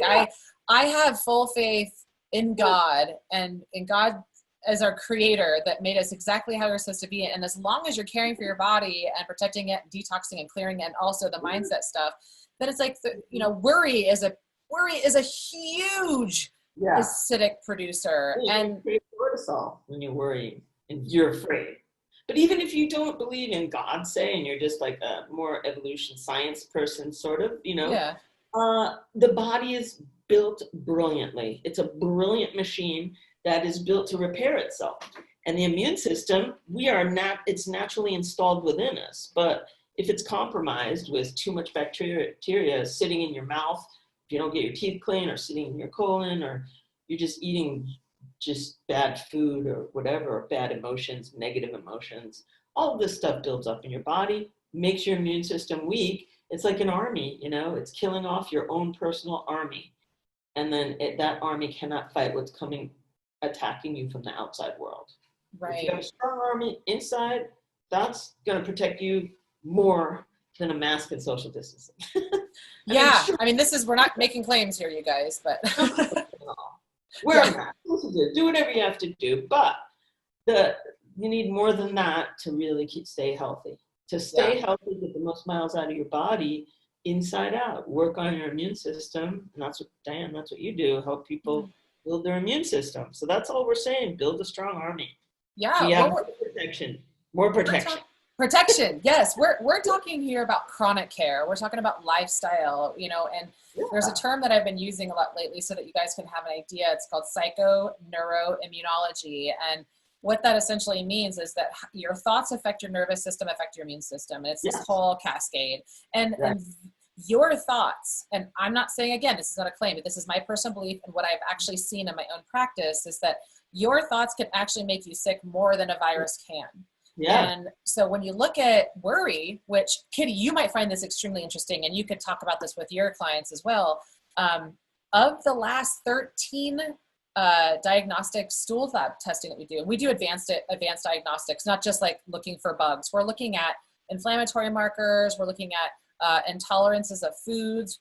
I have full faith in God and in God as our creator that made us exactly how we're supposed to be. And as long as you're caring for your body and protecting it, detoxing and clearing it, and also the mindset stuff, then it's like, worry is a huge acidic producer. And you create cortisol when you're worrying and you're afraid. But even if you don't believe in God, say, and you're just like a more evolution science person, sort of, the body is built brilliantly. It's a brilliant machine that is built to repair itself. And the immune system, it's naturally installed within us. But if it's compromised with too much bacteria sitting in your mouth, if you don't get your teeth clean, or sitting in your colon, or you're just eating just bad food or whatever, or bad emotions, negative emotions, all of this stuff builds up in your body, makes your immune system weak. It's like an army, it's killing off your own personal army. And then that army cannot fight what's attacking you from the outside world. Right. If you have a strong army inside, that's going to protect you more than a mask and social distancing. I mean, we're not making claims here, you guys, but. Wear a mask, do whatever you have to do, but you need more than that to really stay healthy. To stay healthy, get the most miles out of your body, inside out. Work on your immune system, and that's what, Diane, that's what you do, help people build their immune system. So that's all we're saying, build a strong army. More protection. Protection, yes. We're talking here about chronic care. We're talking about lifestyle, and there's a term that I've been using a lot lately so that you guys can have an idea. It's called psychoneuroimmunology. And what that essentially means is that your thoughts affect your nervous system, affect your immune system. It's this whole cascade. And your thoughts, and I'm not saying, again, this is not a claim, but this is my personal belief, and what I've actually seen in my own practice is that your thoughts can actually make you sick more than a virus can. Yeah. And so when you look at worry, which, Kitty, you might find this extremely interesting, and you could talk about this with your clients as well. Of the last 13 diagnostic stool lab testing that we do, and we do advanced diagnostics, not just like looking for bugs. We're looking at inflammatory markers. We're looking at intolerances of foods,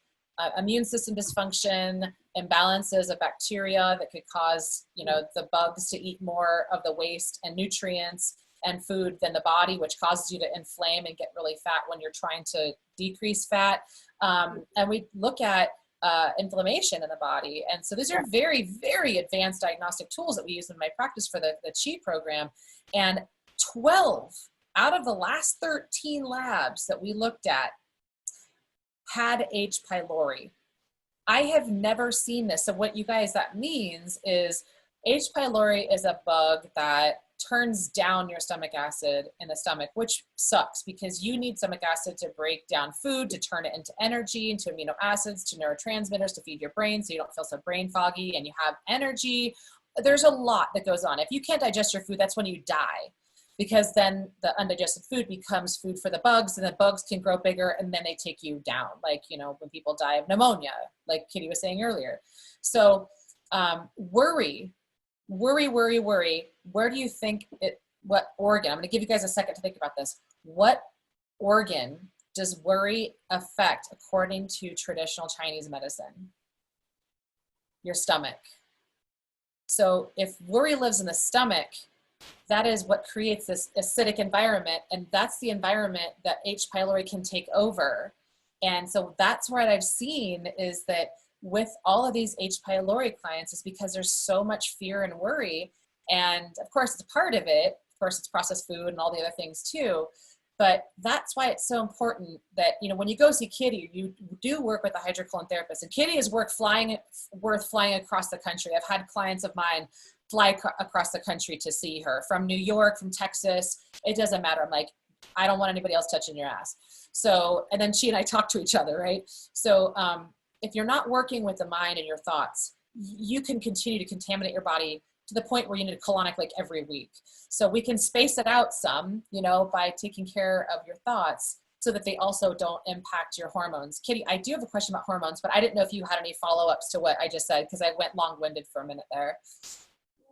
immune system dysfunction, imbalances of bacteria that could cause, the bugs to eat more of the waste and nutrients and food than the body, which causes you to inflame and get really fat when you're trying to decrease fat. And we look at inflammation in the body. And so these are very, very advanced diagnostic tools that we use in my practice for the CHI program. And 12 out of the last 13 labs that we looked at had H. pylori. I have never seen this. So what you guys, that means is H. pylori is a bug that turns down your stomach acid in the stomach, which sucks because you need stomach acid to break down food, to turn it into energy, into amino acids, to neurotransmitters, to feed your brain so you don't feel so brain foggy and you have energy. There's a lot that goes on. If you can't digest your food, that's when you die, because then the undigested food becomes food for the bugs, and the bugs can grow bigger and then they take you down. Like, when people die of pneumonia, like Kitty was saying earlier. So worry. Where do you think what organ, I'm going to give you guys a second to think about this. What organ does worry affect according to traditional Chinese medicine? Your stomach. So if worry lives in the stomach, that is what creates this acidic environment, and that's the environment that H. pylori can take over. And so that's what I've seen is that with all of these H. pylori clients is because there's so much fear and worry. And of course, it's a part of it. Of course, it's processed food and all the other things too. But that's why it's so important that, when you go see Kitty, you do work with a HydroColon therapist. And Kitty is worth flying across the country. I've had clients of mine fly across the country to see her from New York, from Texas. It doesn't matter. I'm like, I don't want anybody else touching your ass. So, and then she and I talk to each other, right? So, if you're not working with the mind and your thoughts, you can continue to contaminate your body to the point where you need a colonic like every week. So we can space it out some, by taking care of your thoughts so that they also don't impact your hormones. Kitty, I do have a question about hormones, but I didn't know if you had any follow-ups to what I just said, because I went long-winded for a minute there.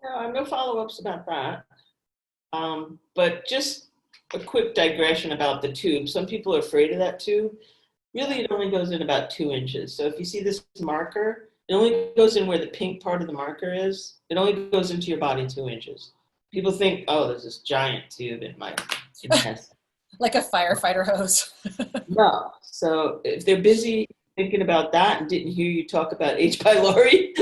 No, no follow-ups about that. But just a quick digression about the tube. Some people are afraid of that tube. Really, it only goes in about 2 inches. So if you see this marker, it only goes in where the pink part of the marker is. It only goes into your body 2 inches. People think, oh, there's this giant tube in my intestine. Like a firefighter hose. No. So if they're busy thinking about that and didn't hear you talk about H. pylori,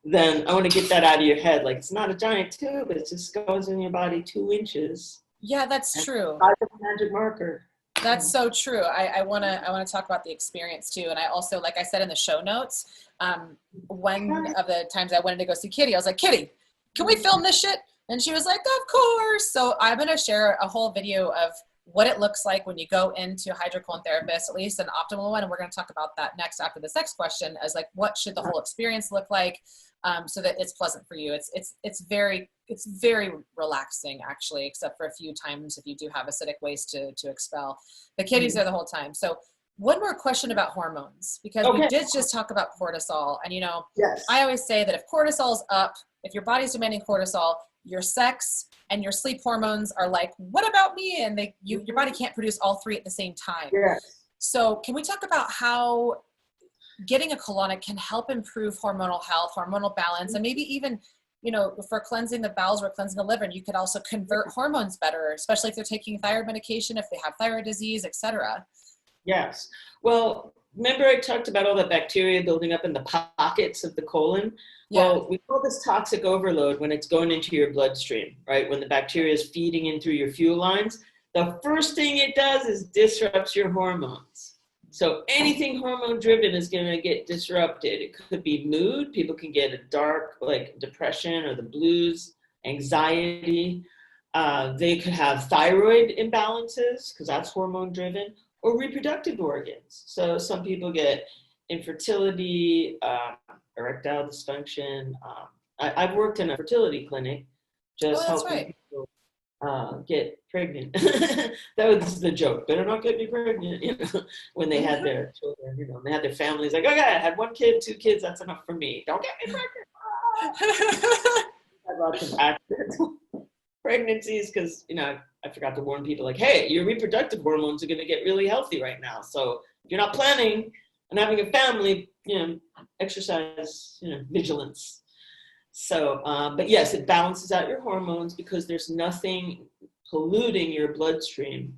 then I want to get that out of your head. Like, it's not a giant tube. It just goes in your body 2 inches. Yeah, that's true. It's a magic marker. That's so true. I want to talk about the experience too. And I also, like I said in the show notes, one of the times I wanted to go see Kitty, I was like, Kitty, can we film this shit? And she was like, of course. So I'm going to share a whole video of what it looks like when you go into a HydroColon therapist, at least an optimal one. And we're going to talk about that next after this next question, as like, what should the whole experience look like, so that it's pleasant for you. It's very relaxing, actually, except for a few times if you do have acidic waste to expel. The Kitty's there the whole time. So one more question about hormones, because we did just talk about cortisol. And, yes. I always say that if cortisol's up, if your body's demanding cortisol, your sex and your sleep hormones are like, what about me? And your body can't produce all three at the same time. Yes. So can we talk about how getting a colonic can help improve hormonal health, hormonal balance, and maybe even, for cleansing the bowels or cleansing the liver, and you could also convert hormones better, especially if they're taking thyroid medication, if they have thyroid disease, etc. Yes. Well, remember I talked about all that bacteria building up in the pockets of the colon? Yeah. Well, we call this toxic overload when it's going into your bloodstream, right? When the bacteria is feeding in through your fuel lines, the first thing it does is disrupts your hormones. So anything hormone driven is going to get disrupted. It could be mood. People can get a dark, like depression or the blues, anxiety. They could have thyroid imbalances because that's hormone driven, or reproductive organs. So some people get infertility, erectile dysfunction. I've worked in a fertility clinic just helping people get pregnant. That was the joke. Better not get me pregnant, when they had their children, they had their families like, okay, I had 1 kid, 2 kids, that's enough for me. Don't get me pregnant. I had lots of accidents. Pregnancies because I forgot to warn people like, hey, your reproductive hormones are going to get really healthy right now, so if you're not planning on having a family, exercise vigilance. So but yes, it balances out your hormones because there's nothing polluting your bloodstream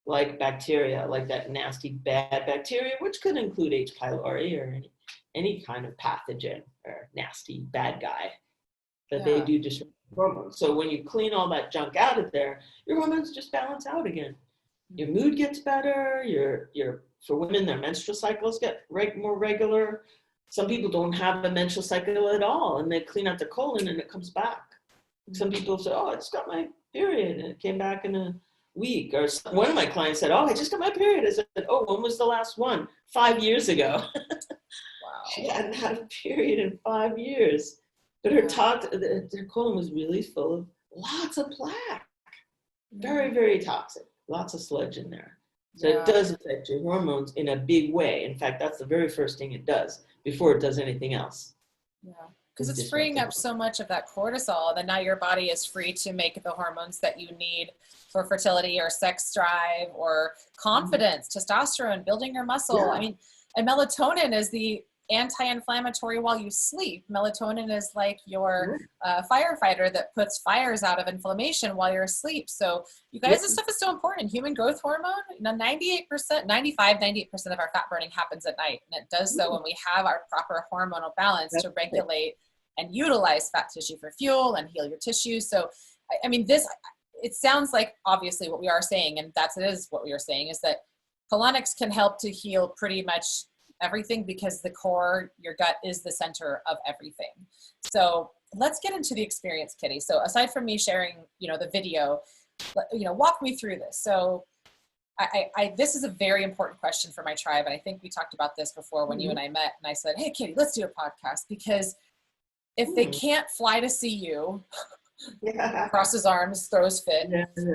like bacteria, like that nasty bad bacteria, which could include H. pylori or any kind of pathogen or nasty bad guy that they do disrupt hormones. So when you clean all that junk out of there, your hormones just balance out again. Your mood gets better. Your for women, their menstrual cycles get more regular. Some people don't have a menstrual cycle at all, and they clean out their colon and it comes back. Some people say, oh, I just got my period and it came back in a week. Or one of my clients said, oh, I just got my period. I said, oh, when was the last one? 5 years ago. Wow. She hadn't had a period in 5 years. But her colon was really full of lots of plaque. Very, very toxic. Lots of sludge in there. So it does affect your hormones in a big way. In fact, that's the very first thing it does before it does anything else. Yeah, because it's freeing up so much of that cortisol that now your body is free to make the hormones that you need for fertility or sex drive or confidence, testosterone, building your muscle. Yeah. I mean, and melatonin is the anti-inflammatory while you sleep. Melatonin is like your firefighter that puts fires out of inflammation while you're asleep. So you guys, this stuff is so important. Human growth hormone, 98%, 98% of our fat burning happens at night. And it does so when we have our proper hormonal balance to regulate and utilize fat tissue for fuel and heal your tissue. So, I mean, it sounds like obviously what we are saying, and what we are saying is that colonics can help to heal pretty much everything because the core, your gut is the center of everything. So let's get into the experience, Kitty. So aside from me sharing, the video, walk me through this. So this is a very important question for my tribe. And I think we talked about this before when you and I met, and I said, hey, Kitty, let's do a podcast, because if they can't fly to see you, crosses arms, throws fit,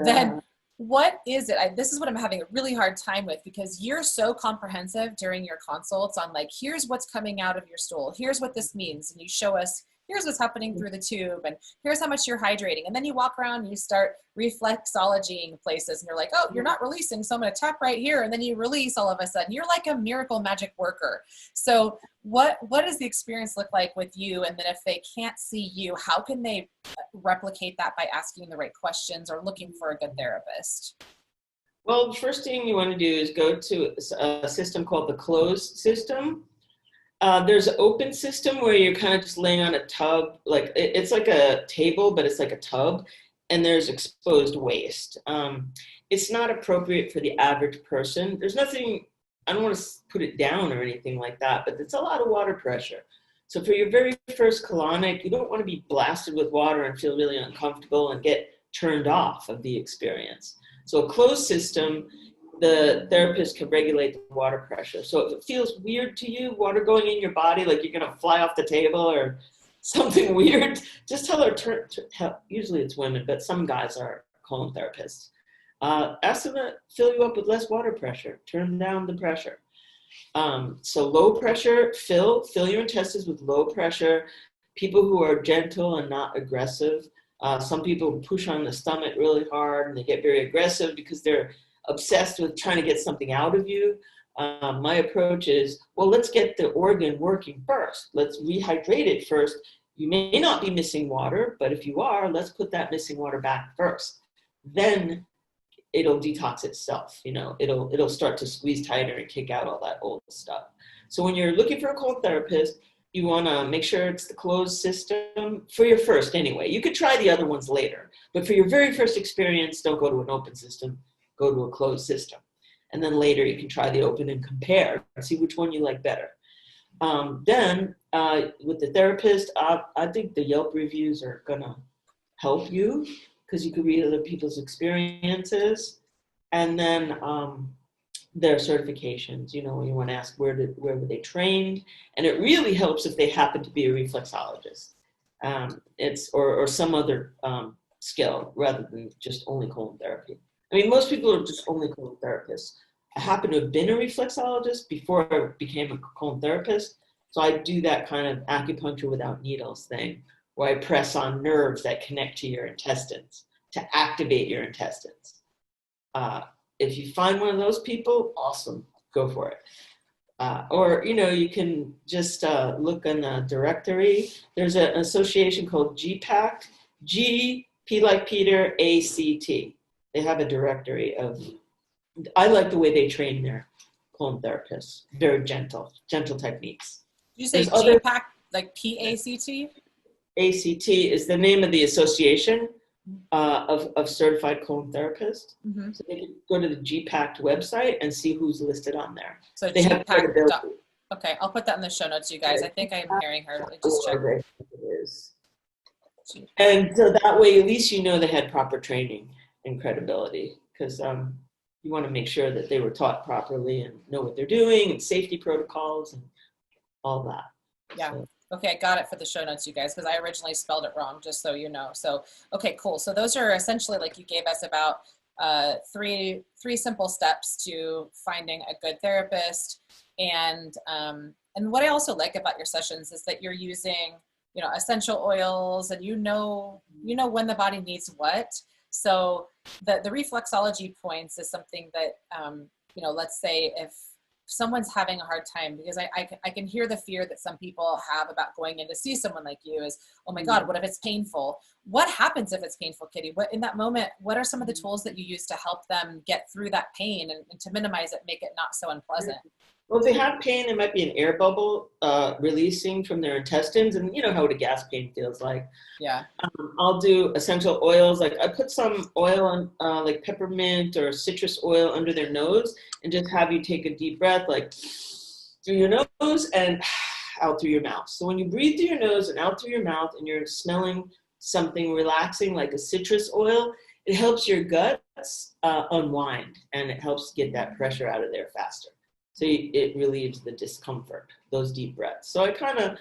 then what is it? This is what I'm having a really hard time with, because you're so comprehensive during your consults on like, here's what's coming out of your stool. Here's what this means. And you show us, here's what's happening through the tube, and here's how much you're hydrating. And then you walk around and you start reflexologying places and you're like, oh, you're not releasing. So I'm going to tap right here. And then you release all of a sudden. You're like a miracle magic worker. So what does the experience look like with you? And then if they can't see you, how can they replicate that by asking the right questions or looking for a good therapist? Well, the first thing you want to do is go to a system called the closed system. There's an open system where you're kind of just laying on a tub, like it's like a table, but it's like a tub, and there's exposed waste. It's not appropriate for the average person. There's nothing, I don't want to put it down or anything like that, but it's a lot of water pressure. So for your very first colonic, you don't want to be blasted with water and feel really uncomfortable and get turned off of the experience. So a closed system, the therapist can regulate the water pressure. So if it feels weird to you, water going in your body, like you're going to fly off the table or something weird, just tell her, usually it's women, but some guys are colon therapists. Ask them to fill you up with less water pressure, turn down the pressure. So low pressure, fill your intestines with low pressure. People who are gentle and not aggressive. Some people push on the stomach really hard and they get very aggressive because they're obsessed with trying to get something out of you. My approach is, well, let's get the organ working first. Let's rehydrate it first. You may not be missing water, but if you are, let's put that missing water back first. Then it'll detox itself. It'll start to squeeze tighter and kick out all that old stuff. So when you're looking for a colon therapist, you want to make sure it's the closed system for your first anyway. You could try the other ones later, but for your very first experience, don't go to an open system. Go to a closed system. And then later you can try the open and compare and see which one you like better. Then with the therapist, I think the Yelp reviews are gonna help you, because you could read other people's experiences. And then their certifications, you know, you want to ask where were they trained, and it really helps if they happen to be a reflexologist, or some other skill rather than just only colon therapy. I mean, most people are just only colon therapists. I happen to have been a reflexologist before I became a colon therapist, so I do that kind of acupuncture without needles thing, where I press on nerves that connect to your intestines to activate your intestines. If you find one of those people, awesome, go for it. Or, you know, you can just look in the directory. There's an association called GPACT, G, P like Peter, ACT. They have a directory of, I like the way they train their colon therapists. Very gentle techniques. Did you say GPACT, like PACT? ACT is the name of the association of certified colon therapists. Mm-hmm. So they can go to the GPACT website and see who's listed on there. So they have credibility. Okay, I'll put that in the show notes, you guys. I think I'm hearing her. Just check. It is. And so that way, at least you know they had proper training and credibility, because you want to make sure that they were taught properly and know what they're doing, and safety protocols and all that. Yeah. So. Okay, I got it for the show notes, you guys, because I originally spelled it wrong, just so you know. So, okay, cool. So those are essentially, like, you gave us about three simple steps to finding a good therapist. And what I also like about your sessions is that you're using, you know, essential oils, and you know when the body needs what. So the reflexology points is something that, you know, let's say if someone's having a hard time, because I can hear the fear that some people have about going in to see someone like you is, oh my God, what if it's painful? What happens if it's painful, Kitty? What in that moment, what are some of the tools that you use to help them get through that pain and to minimize it, make it not so unpleasant? Well, if they have pain, it might be an air bubble releasing from their intestines, and you know how what a gas pain feels like. Yeah. I'll do essential oils. Like I put some oil on, like peppermint or citrus oil under their nose, and just have you take a deep breath, like through your nose and out through your mouth. So when you breathe through your nose and out through your mouth, and you're smelling something relaxing like a citrus oil, it helps your guts unwind, and it helps get that pressure out of there faster. So it relieves the discomfort, those deep breaths. So I kind of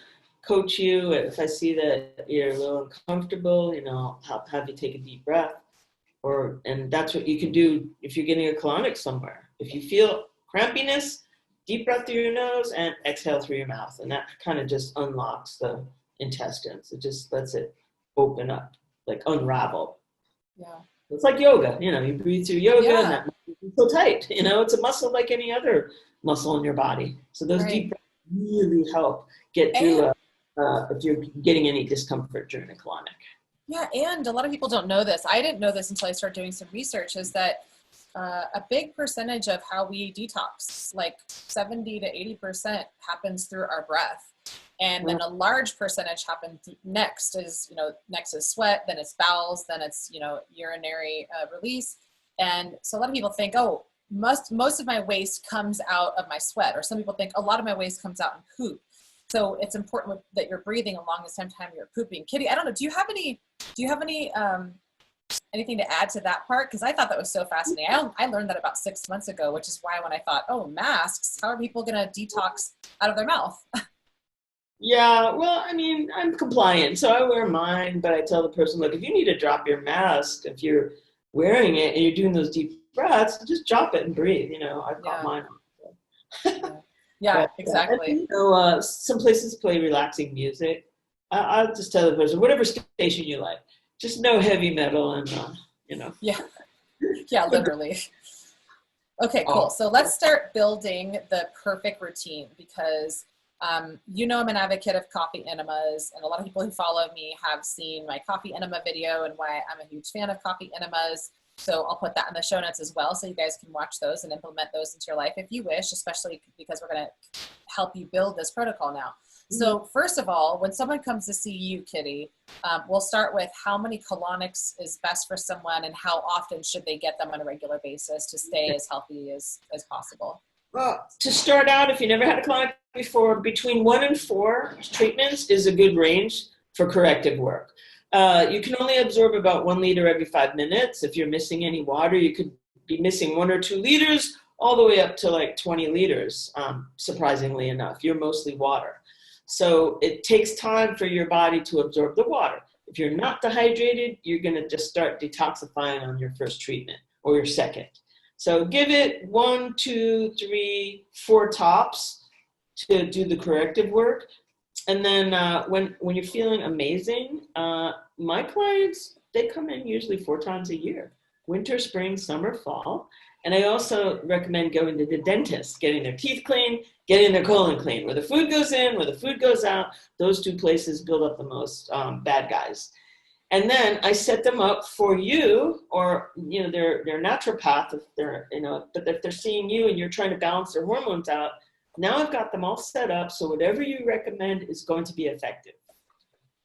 coach you. If I see that you're a little uncomfortable, you know, I'll have you take a deep breath. And that's what you can do if you're getting a colonic somewhere. If you feel crampiness, deep breath through your nose and exhale through your mouth. And that kind of just unlocks the intestines. It just lets it open up, like unravel. Yeah. It's like yoga, you know, you breathe through yoga and that muscle is so tight, you know, it's a muscle like any other muscle in your body. So those deep breaths really help get through if you're getting any discomfort during a colonic. Yeah, and a lot of people don't know this. I didn't know this until I started doing some research, is that a big percentage of how we detox, like 70 to 80%, happens through our breath. And then a large percentage happens next is sweat, then it's bowels, then it's, you know, urinary release. And so a lot of people think, oh, most of my waste comes out of my sweat. Or some people think a lot of my waste comes out in poop. So it's important that you're breathing along the same time you're pooping. Kitty, I don't know, do you have any anything to add to that part? Because I thought that was so fascinating. I learned that about 6 months ago, which is why when I thought, oh, masks, how are people going to detox out of their mouth? Yeah, well, I mean, I'm compliant, so I wear mine, but I tell the person, look, if you need to drop your mask, if you're wearing it and you're doing those deep breaths, just drop it and breathe, you know, I've got mine on. Yeah, exactly. And, you know, some places play relaxing music. I'll just tell the person, whatever station you like, just no heavy metal and, you know. Yeah, yeah, literally. Okay, cool. So let's start building the perfect routine, because you know, I'm an advocate of coffee enemas, and a lot of people who follow me have seen my coffee enema video and why I'm a huge fan of coffee enemas. So I'll put that in the show notes as well, so you guys can watch those and implement those into your life if you wish, especially because we're going to help you build this protocol now. So first of all, when someone comes to see you, Kitty, we'll start with how many colonics is best for someone, and how often should they get them on a regular basis to stay as healthy as possible. Well, to start out, if you never had a colonic before, between 1 and 4 treatments is a good range for corrective work. You can only absorb about 1 liter every 5 minutes. If you're missing any water, you could be missing 1 or 2 liters, all the way up to like 20 liters, surprisingly enough. You're mostly water. So it takes time for your body to absorb the water. If you're not dehydrated, you're going to just start detoxifying on your first treatment or your second. So give it 1, 2, 3, 4 tops to do the corrective work. And then when you're feeling amazing, my clients, they come in usually 4 times a year: winter, spring, summer, fall. And I also recommend going to the dentist, getting their teeth clean, getting their colon clean. Where the food goes in, where the food goes out, those 2 places build up the most bad guys. And then I set them up for you, or their naturopath, if they're but if they're seeing you and you're trying to balance their hormones out. Now I've got them all set up so whatever you recommend is going to be effective,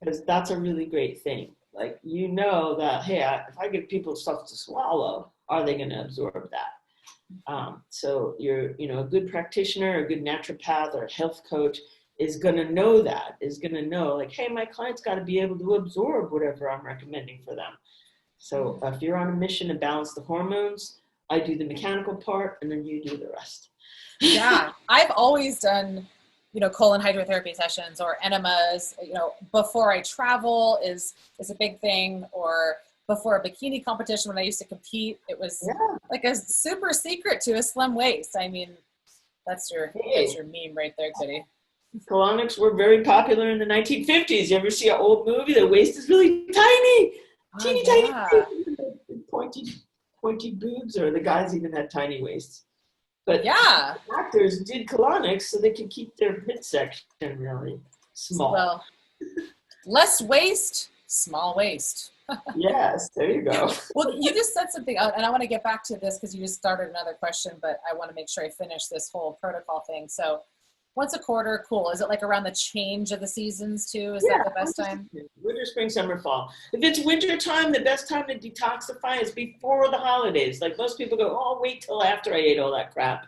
because that's a really great thing. Like, that, hey, if I give people stuff to swallow, are they going to absorb that? So you're, a good practitioner, a good naturopath, or a health coach is going to know that, is going to know, like, hey, my client's got to be able to absorb whatever I'm recommending for them. So if you're on a mission to balance the hormones, I do the mechanical part, and then you do the rest. Yeah, I've always done, colon hydrotherapy sessions or enemas, before I travel is a big thing, or before a bikini competition when I used to compete. It was like a super secret to a slim waist. I mean, that's your meme right there, Kitty. Colonics were very popular in the 1950s. You ever see an old movie? The waist is really tiny, tiny, pointy boobs, or the guys even had tiny waists. But actors did colonics so they could keep their midsection really small. Well, less waist, small waist. Yes, there you go. Well, you just said something, and I want to get back to this because you just started another question, but I want to make sure I finish this whole protocol thing. So once a quarter, cool. Is it like around the change of the seasons too? Is that the best time? Winter, spring, summer, fall. If it's winter time, the best time to detoxify is before the holidays. Like, most people go, oh, wait till after I ate all that crap.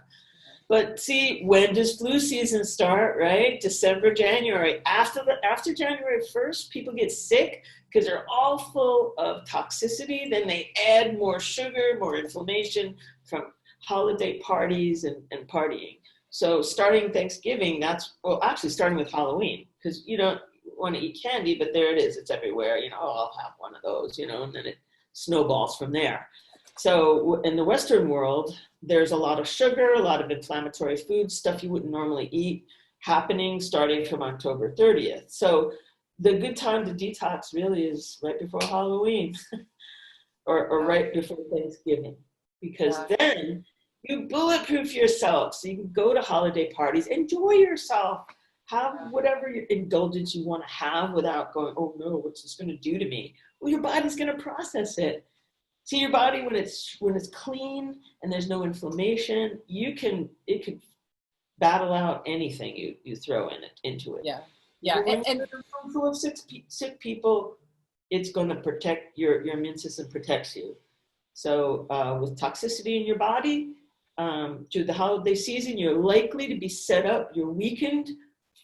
But see, when does flu season start, right? December, January. After January 1st, people get sick because they're all full of toxicity. Then they add more sugar, more inflammation from holiday parties and partying. So starting Thanksgiving, starting with Halloween, because you don't want to eat candy, but there it is. It's everywhere. I'll have one of those, and then it snowballs from there. So in the Western world, there's a lot of sugar, a lot of inflammatory foods, stuff you wouldn't normally eat, happening starting from October 30th. So the good time to detox really is right before Halloween or right before Thanksgiving, because then you bulletproof yourself. So you can go to holiday parties, enjoy yourself, have whatever indulgence you want to have without going, oh no, what's this going to do to me? Well, your body's going to process it. See, your body, when it's clean and there's no inflammation, it can battle out anything you throw into it. Yeah. And full of sick people, it's going to protect your immune system, protects you. So with toxicity in your body, through the holiday season, you're likely to be set up, you're weakened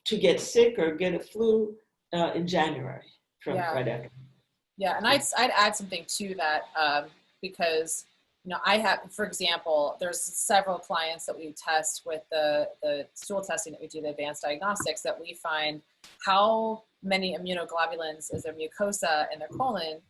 to get sick or get a flu in January right after. Yeah, and I'd add something to that because I have, for example, there's several clients that we test with the stool testing that we do, the advanced diagnostics, that we find how many immunoglobulins is their mucosa and their colon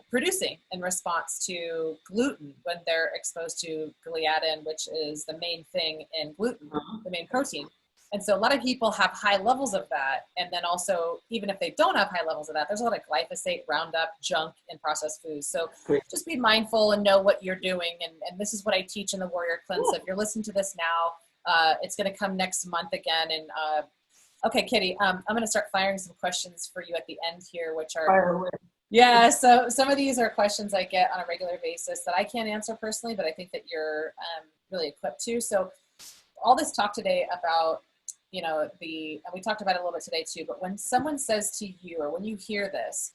producing in response to gluten when they're exposed to gliadin, which is the main thing in gluten, the main protein. And so a lot of people have high levels of that. And then also, even if they don't have high levels of that, there's a lot of glyphosate, Roundup, junk in processed foods. So just be mindful and know what you're doing. And this is what I teach in the Warrior Cleanse. So if you're listening to this now, it's going to come next month again. And okay, Kitty, I'm going to start firing some questions for you at the end here, which are... Yeah, so some of these are questions I get on a regular basis that I can't answer personally, but I think that you're really equipped to. So all this talk today about, and we talked about it a little bit today too, but when someone says to you, or when you hear this,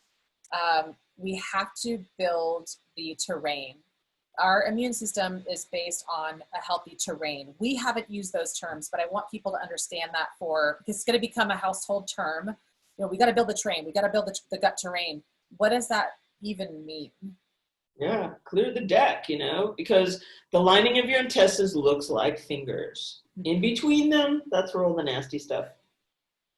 we have to build the terrain. Our immune system is based on a healthy terrain. We haven't used those terms, but I want people to understand that because it's going to become a household term. We got to build the terrain. We got to build the gut terrain. what does that even mean? Yeah, clear the deck, because the lining of your intestines looks like fingers. In between them, that's where all the nasty stuff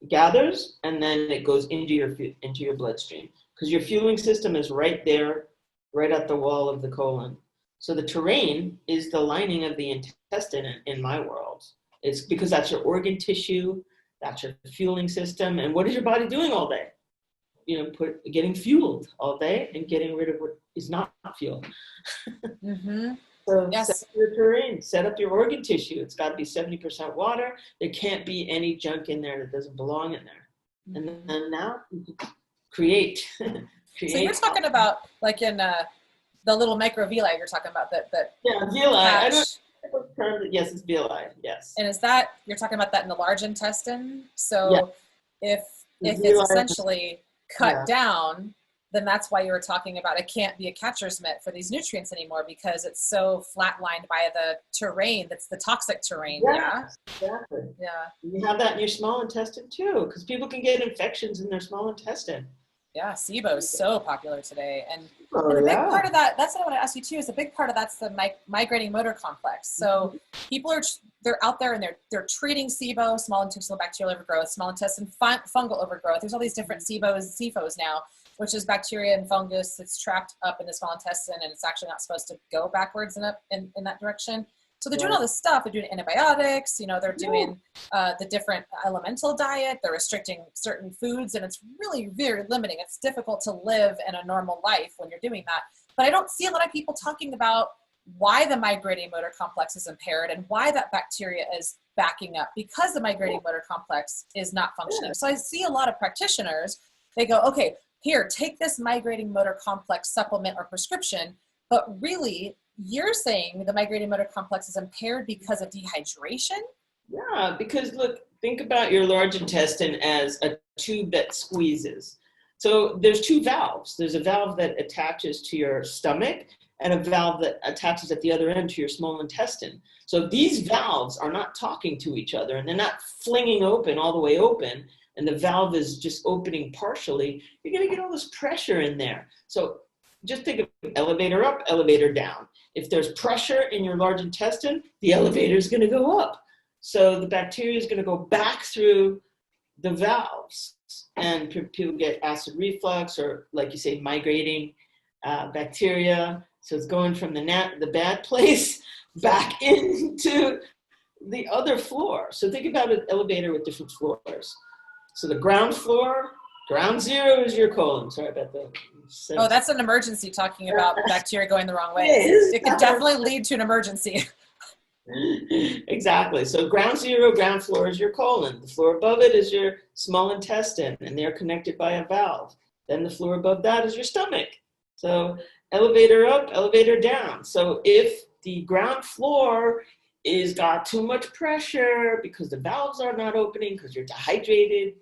gathers, and then it goes into your bloodstream, because your fueling system is right there, right at the wall of the colon. So the terrain is the lining of the intestine in my world. It's because that's your organ tissue, that's your fueling system. And what is your body doing all day? Getting fueled all day and getting rid of what is not fuel. Mm-hmm. So yes. Set up your terrain, set up your organ tissue. It's got to be 70% water. There can't be any junk in there that doesn't belong in there. Mm-hmm. And then now you can create. So you're talking about like in the little micro villi you're talking about that. Yeah, villi. I don't know what term. Yes, it's villi. Yes. And is that you're talking about that in the large intestine? So if it's essentially cut down, then that's why you were talking about it can't be a catcher's mitt for these nutrients anymore, because it's so flatlined by the terrain. That's the toxic terrain. Yeah, exactly. Yeah. You have that in your small intestine too, because people can get infections in their small intestine. Yeah, Sibo is so popular today. And a big part of that, that's what I want to ask you too, is a big part of that's the migrating motor complex. So people they're out there and they're treating Sibo, small intestinal bacterial overgrowth, small intestine fungal overgrowth. There's all these different Sibos and SIFOs now, which is bacteria and fungus that's trapped up in the small intestine, and it's actually not supposed to go backwards and up in that direction. So they're doing all this stuff. They're doing antibiotics, they're doing the different elemental diet. They're restricting certain foods, and it's really very limiting. It's difficult to live in a normal life when you're doing that. But I don't see a lot of people talking about why the migrating motor complex is impaired and why that bacteria is backing up, because the migrating motor complex is not functioning. So I see a lot of practitioners, they go, okay, here, take this migrating motor complex supplement or prescription, but really, you're saying the migrating motor complex is impaired because of dehydration? Yeah, because look, think about your large intestine as a tube that squeezes. So there's two valves. There's a valve that attaches to your stomach and a valve that attaches at the other end to your small intestine. So these valves are not talking to each other, and they're not flinging open all the way open, and the valve is just opening partially. You're going to get all this pressure in there. So just think of elevator up, elevator down. If there's pressure in your large intestine, the elevator is going to go up. So the bacteria is going to go back through the valves, and people get acid reflux, or like you say, migrating bacteria. So it's going from the bad place back into the other floor. So think about an elevator with different floors. So the ground floor, ground zero is your colon. Sorry about that. Oh, that's an emergency, talking about bacteria going the wrong way. It could definitely lead to an emergency. Exactly. So ground zero, ground floor is your colon. The floor above it is your small intestine, and they're connected by a valve. Then the floor above that is your stomach. So elevator up, elevator down. So if the ground floor is got too much pressure because the valves are not opening, because you're dehydrated,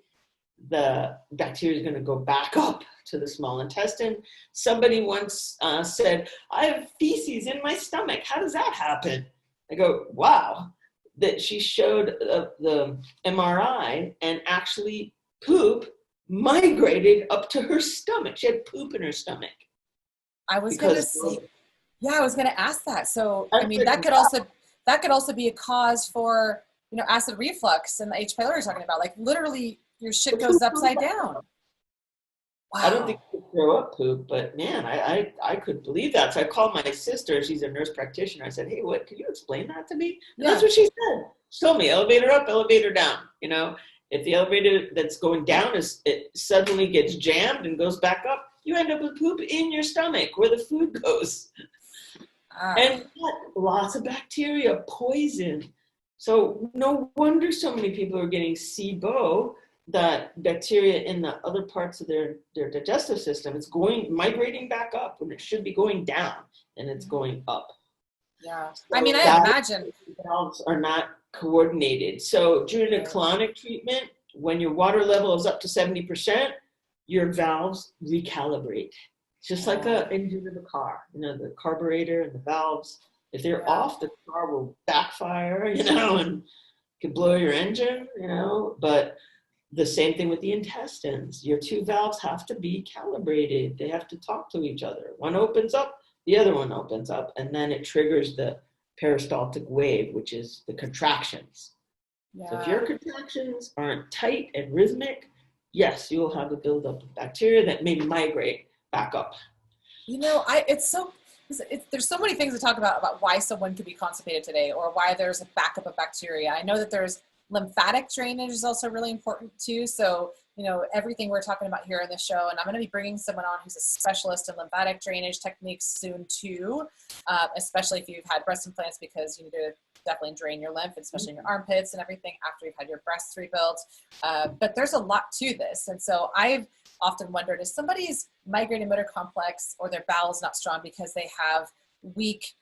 the bacteria is going to go back up to the small intestine. Somebody once said, I have feces in my stomach. How does that happen? I go, wow. That she showed the MRI, and actually poop migrated up to her stomach. She had poop in her stomach. I was going to say, I was going to ask that. So, I mean, that could also be a cause for, acid reflux and the H. pylori you're talking about. Like literally your shit goes upside down. Wow. I don't think you could throw up poop, but man, I couldn't believe that. So I called my sister. She's a nurse practitioner. I said, hey, can you explain that to me? And that's what she said. She told me, elevator up, elevator down. If the elevator that's going down it suddenly gets jammed and goes back up, you end up with poop in your stomach where the food goes. And lots of bacteria, poison. So no wonder so many people are getting SIBO, that bacteria in the other parts of their digestive system. It's migrating back up when it should be going down, and it's going up. Yeah. So I imagine valves are not coordinated. So during a colonic treatment, when your water level is up to 70%, your valves recalibrate. It's just like an engine of a car, the carburetor and the valves. If they're off, the car will backfire, and can blow your engine, but The same thing with the intestines. Your two valves have to be calibrated. They have to talk to each other. One opens up, the other one opens up, and then it triggers the peristaltic wave, which is the contractions. Yeah. So if your contractions aren't tight and rhythmic, yes, you will have a buildup of bacteria that may migrate back up. You know, there's so many things to talk about why someone could be constipated today, or why there's a backup of bacteria. I know that there's lymphatic drainage is also really important too. So, you know, everything we're talking about here in the show, and I'm going to be bringing someone on who's a specialist in lymphatic drainage techniques soon too, especially if you've had breast implants, because you need to definitely drain your lymph, especially in your armpits and everything after you've had your breasts rebuilt. But there's a lot to this. And so I've often wondered, is somebody's migraine motor complex or their bowels not strong because they have weak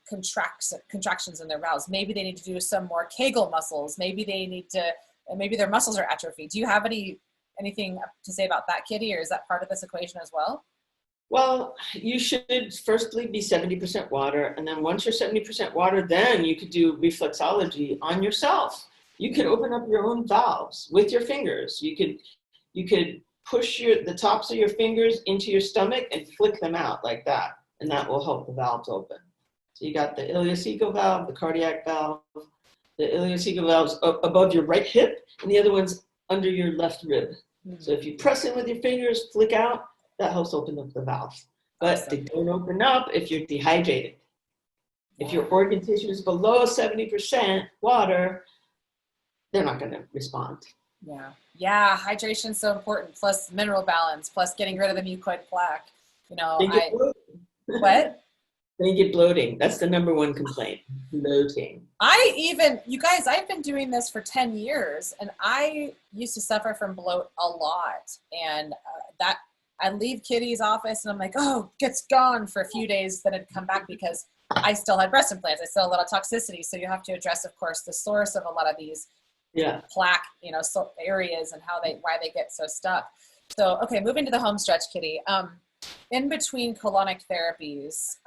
contractions in their bowels? Maybe they need to do some more Kegel muscles. Maybe their muscles are atrophied. Do you have anything to say about that, Kitty, or is that part of this equation as well? Well, you should firstly be 70% water, and then once you're 70% water, then you could do reflexology on yourself. You could open up your own valves with your fingers. You could push the tops of your fingers into your stomach and flick them out like that, and that will help the valves open. So you got the ileocecal valve, the cardiac valve. The ileocecal valve's above your right hip, and the other one's under your left rib. Mm-hmm. So if you press in with your fingers, flick out, that helps open up the valves. But awesome. They don't open up if you're dehydrated. If your organ tissue is below 70% water, they're not going to respond. Yeah, hydration's so important, plus mineral balance, plus getting rid of the mucoid plaque. You know, what? Then you get bloating. That's the number one complaint, bloating. You guys, I've been doing this for 10 years, and I used to suffer from bloat a lot. And I leave Kitty's office, and I'm like, oh, it's gone for a few days. Then it'd come back because I still had breast implants. I still had a lot of toxicity. So you have to address, of course, the source of a lot of these plaque, areas and why they get so stuck. So, okay, moving to the home stretch, Kitty. In between colonic therapies,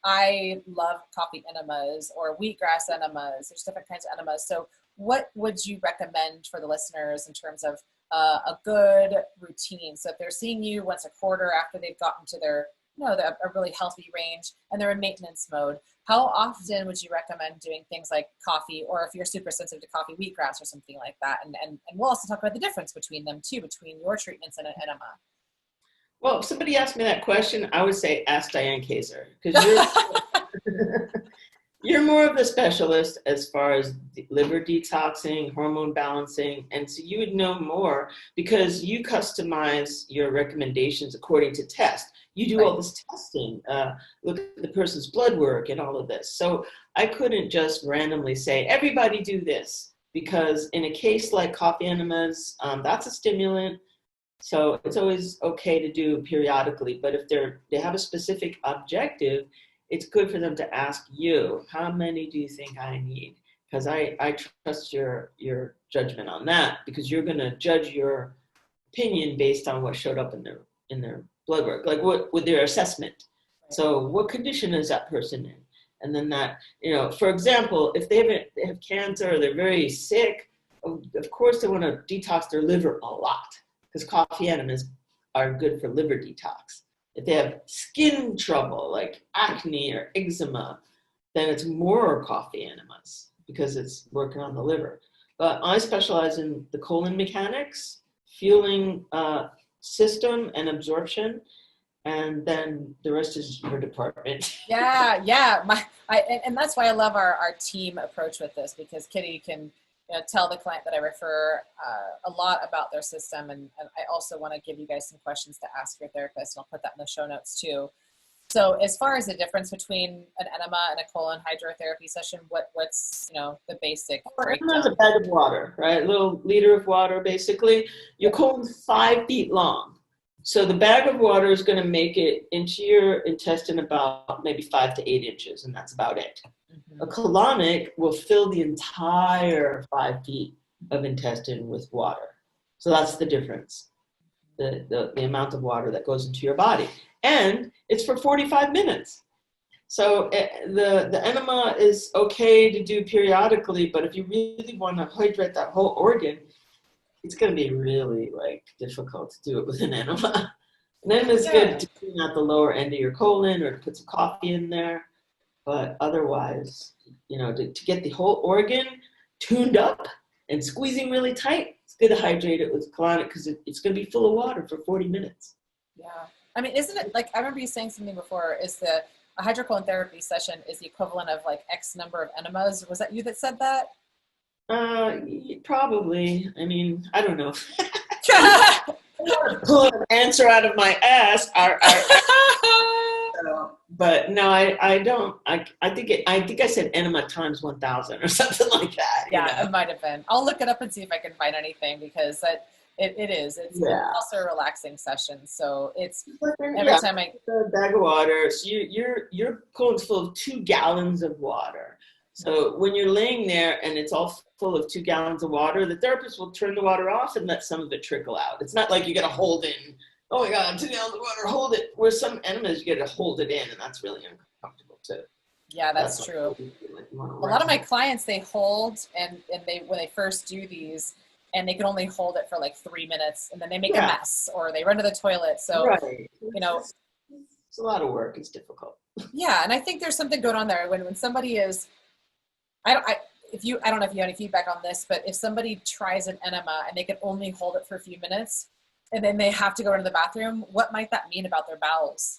I love coffee enemas or wheatgrass enemas. There's different kinds of enemas. So what would you recommend for the listeners in terms of a good routine? So if they're seeing you once a quarter after they've gotten to their a really healthy range and they're in maintenance mode, how often would you recommend doing things like coffee, or if you're super sensitive to coffee, wheatgrass or something like that? And we'll also talk about the difference between them too, between your treatments and an enema. Well, if somebody asked me that question, I would say ask Diane Kaiser, because you're more of the specialist as far as liver detoxing, hormone balancing, and so you would know more because you customize your recommendations according to test. You do all this testing, look at the person's blood work and all of this. So I couldn't just randomly say, everybody do this, because in a case like coffee enemas, that's a stimulant. So it's always okay to do periodically, but if they have a specific objective, it's good for them to ask you, how many do you think I need? Because I trust your judgment on that, because you're going to judge your opinion based on what showed up in their blood work, like what with their assessment. So what condition is that person in? And then that, for example, if they have cancer or they're very sick, of course they want to detox their liver a lot, because coffee enemas are good for liver detox. If they have skin trouble, like acne or eczema, then it's more coffee enemas because it's working on the liver. But I specialize in the colon mechanics, fueling system and absorption, and then the rest is your department. And that's why I love our team approach with this, because Kitty can tell the client that I refer a lot about their system, and I also want to give you guys some questions to ask your therapist, and I'll put that in the show notes too. So as far as the difference between an enema and a colon hydrotherapy session, what's the basic breakdown? Enema is a bag of water, right? A little liter of water, basically. Your colon's 5 feet long. So the bag of water is going to make it into your intestine about maybe 5 to 8 inches, and that's about it. A colonic will fill the entire 5 feet of intestine with water. So that's the difference, the amount of water that goes into your body. And it's for 45 minutes. So the enema is okay to do periodically, but if you really want to hydrate that whole organ, it's going to be really like difficult to do it with an enema. An enema is good to clean out the lower end of your colon or to put some coffee in there, but otherwise, you know, to get the whole organ tuned up and squeezing really tight, it's good to hydrate it with colonic because it's going to be full of water for 40 minutes. Yeah. I mean, isn't it like, I remember you saying something before, is a HydroColon therapy session is the equivalent of like X number of enemas? Was that you that said that? Probably. I don't know. Pull an answer out of my ass. But no, I don't. I think I said enema times 1,000 or something like that. Yeah, it might have been. I'll look it up and see if I can find anything because it is. It's also a relaxing session. So it's every time I a bag of water. So your colon's full of 2 gallons of water. So when you're laying there and it's all full of 2 gallons of water, the therapist will turn the water off and let some of it trickle out. It's not like you got to hold in, oh my God, 2 gallons of water, hold it. Where some enemas, you got to hold it in, and that's really uncomfortable too. Yeah, that's true. A lot of my clients, they hold and they when they first do these, and they can only hold it for like 3 minutes, and then they make a mess or they run to the toilet. So, you know, it's a lot of work. It's difficult. Yeah, and I think there's something going on there when somebody is. I don't know if you have any feedback on this, but if somebody tries an enema and they can only hold it for a few minutes and then they have to go into the bathroom, what might that mean about their bowels?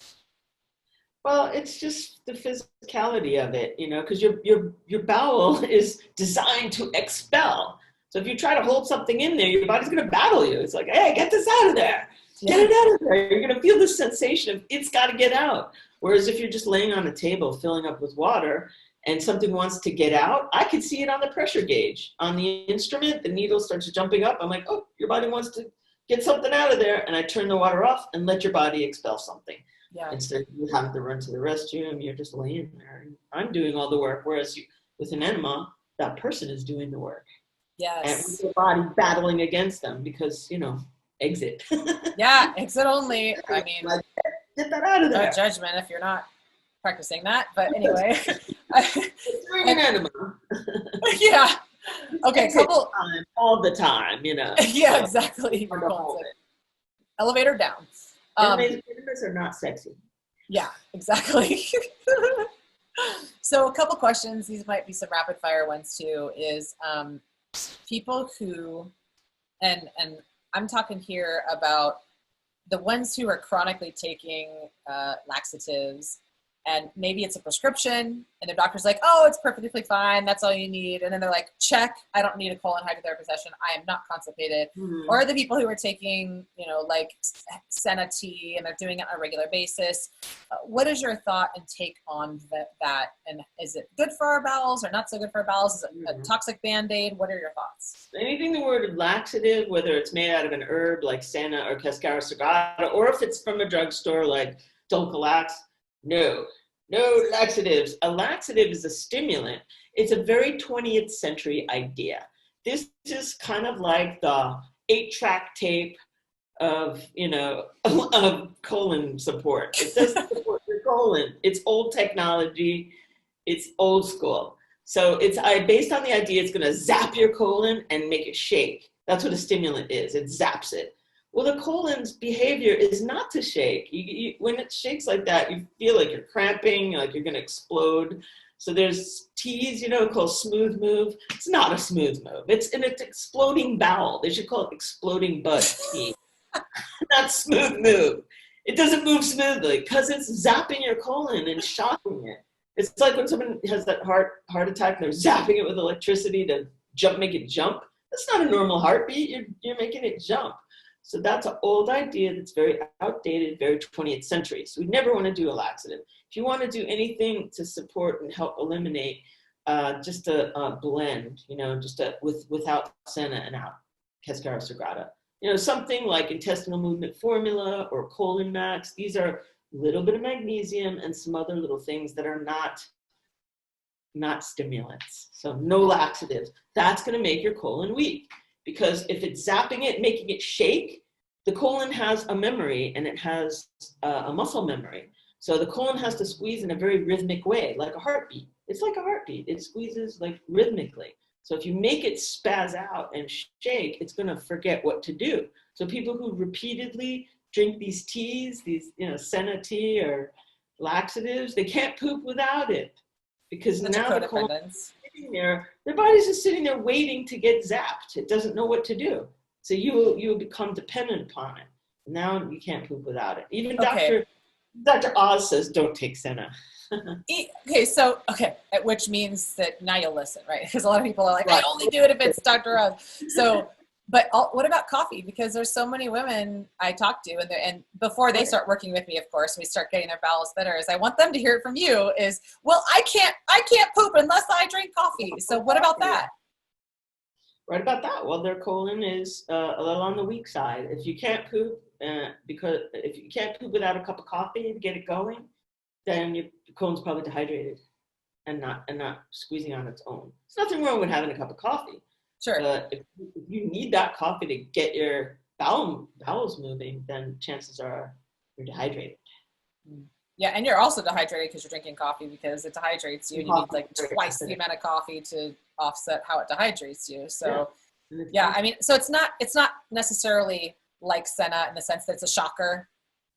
Well, it's just the physicality of it, you know, because your bowel is designed to expel. So if you try to hold something in there, your body's going to battle you. It's like, hey, get this out of there. Get it out of there. You're going to feel the sensation of it's got to get out. Whereas if you're just laying on a table filling up with water, and something wants to get out, I could see it on the pressure gauge. On the instrument, the needle starts jumping up. I'm like, oh, your body wants to get something out of there. And I turn the water off and let your body expel something. Yeah. Instead of you having to run to the restroom, you're just laying there. And I'm doing all the work. Whereas with an enema, that person is doing the work. Yes. And with your body battling against them because, you know, exit. Yeah, exit only. I mean, get that out of there. No judgment if you're not practicing that, but anyway. Doing an enema. Yeah. Okay, couple time, all the time, you know. Yeah, exactly. Elevator down. Enemas are not sexy. Yeah, exactly. So a couple questions. These might be some rapid fire ones too. Is people who, and I'm talking here about the ones who are chronically taking laxatives. And maybe it's a prescription and the doctor's like, oh, it's perfectly fine. That's all you need. And then they're like, check, I don't need a colon hydrotherapy session. I am not constipated. Mm-hmm. Or the people who are taking, you know, like Senna tea and they're doing it on a regular basis. What is your thought and take on that? And is it good for our bowels or not so good for our bowels? Is it a toxic Band-Aid? What are your thoughts? Anything the word laxative, whether it's made out of an herb like Senna or Cascara sagrada, or if it's from a drugstore like Dulcolax, no laxatives. A laxative is a stimulant. It's a very 20th century idea. This is kind of like the 8-track tape of, you know, of colon support. It doesn't support your colon. It's old technology. It's old school. So it's based on the idea it's going to zap your colon and make it shake. That's what a stimulant is. It zaps it. Well, the colon's behavior is not to shake. When it shakes like that, you feel like you're cramping, like you're going to explode. So there's teas, you know, called smooth move. It's not a smooth move. It's an exploding bowel. They should call it exploding butt tea, not smooth move. It doesn't move smoothly because it's zapping your colon and shocking it. It's like when someone has that heart attack and they're zapping it with electricity to make it jump. That's not a normal heartbeat. You're making it jump. So that's an old idea that's very outdated, very 20th century. So we never want to do a laxative. If you want to do anything to support and help eliminate, just a blend, you know, without Senna and out Cascara sagrada. You know, something like intestinal movement formula or colon max. These are a little bit of magnesium and some other little things that are not stimulants. So no laxatives. That's going to make your colon weak. Because if it's zapping it, making it shake, the colon has a memory and it has a muscle memory. So the colon has to squeeze in a very rhythmic way, like a heartbeat. It's like a heartbeat. It squeezes like rhythmically. So if you make it spaz out and shake, it's going to forget what to do. So people who repeatedly drink these teas, these, senna tea or laxatives, they can't poop without it, because now the colon is sitting there, their body's just sitting there waiting to get zapped. It doesn't know what to do. So you become dependent upon it. Now you can't poop without it. Even Dr. Oz says don't take senna. Which means that now you'll listen, right? Because a lot of people are like, I only do it if it's Dr. Oz. So, but what about coffee? Because there's so many women I talk to, and before they start working with me, of course, we start getting their bowels better. Is I want them to hear it from you. Is, well, I can't poop unless I drink coffee. So what about that? Right about that. Well, their colon is a little on the weak side. If you can't poop, because if you can't poop without a cup of coffee to get it going, then your colon's probably dehydrated and not squeezing on its own. There's nothing wrong with having a cup of coffee. Sure. If you need that coffee to get your bowels moving, then chances are you're dehydrated. Yeah, and you're also dehydrated because you're drinking coffee, because it dehydrates you. And you need like twice the amount of coffee to offset how it dehydrates you. So I mean, so it's not necessarily like senna in the sense that it's a shocker.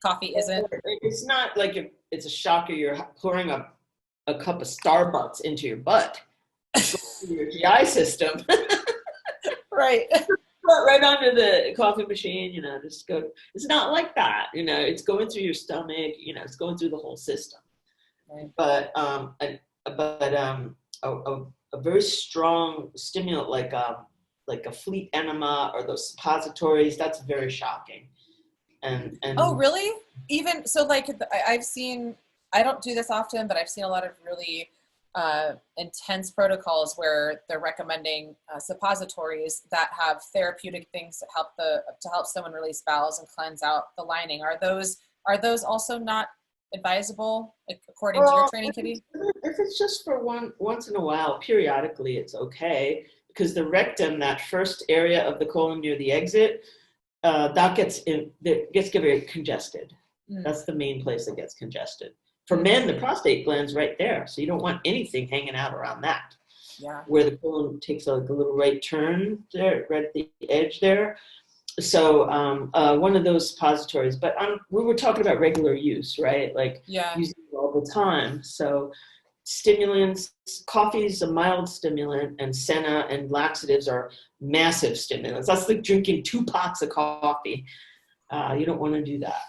Coffee isn't. It's not like it's a shocker. You're pouring a cup of Starbucks into your butt, your GI system. Right. Right onto the coffee machine, just go. It's not like that, it's going through your stomach, it's going through the whole system. Right. But a very strong stimulant like a fleet enema or those suppositories, that's very shocking. And oh, really? Even so, like I've seen, I don't do this often, but I've seen a lot of really intense protocols where they're recommending suppositories that have therapeutic things to help someone release bowels and cleanse out the lining. Are those also not advisable according to your training, Kitty? If it's just for once in a while, periodically, it's okay, because the rectum, that first area of the colon near the exit, that gets very congested. That's the main place that gets congested. For men, the prostate gland's right there, so you don't want anything hanging out around that. Yeah. Where the colon takes a little right turn there, right at the edge there. So one of those suppositories, but we were talking about regular use, right? Like using it all the time. So stimulants, coffee is a mild stimulant, and senna and laxatives are massive stimulants. That's like drinking 2 pots of coffee. You don't want to do that.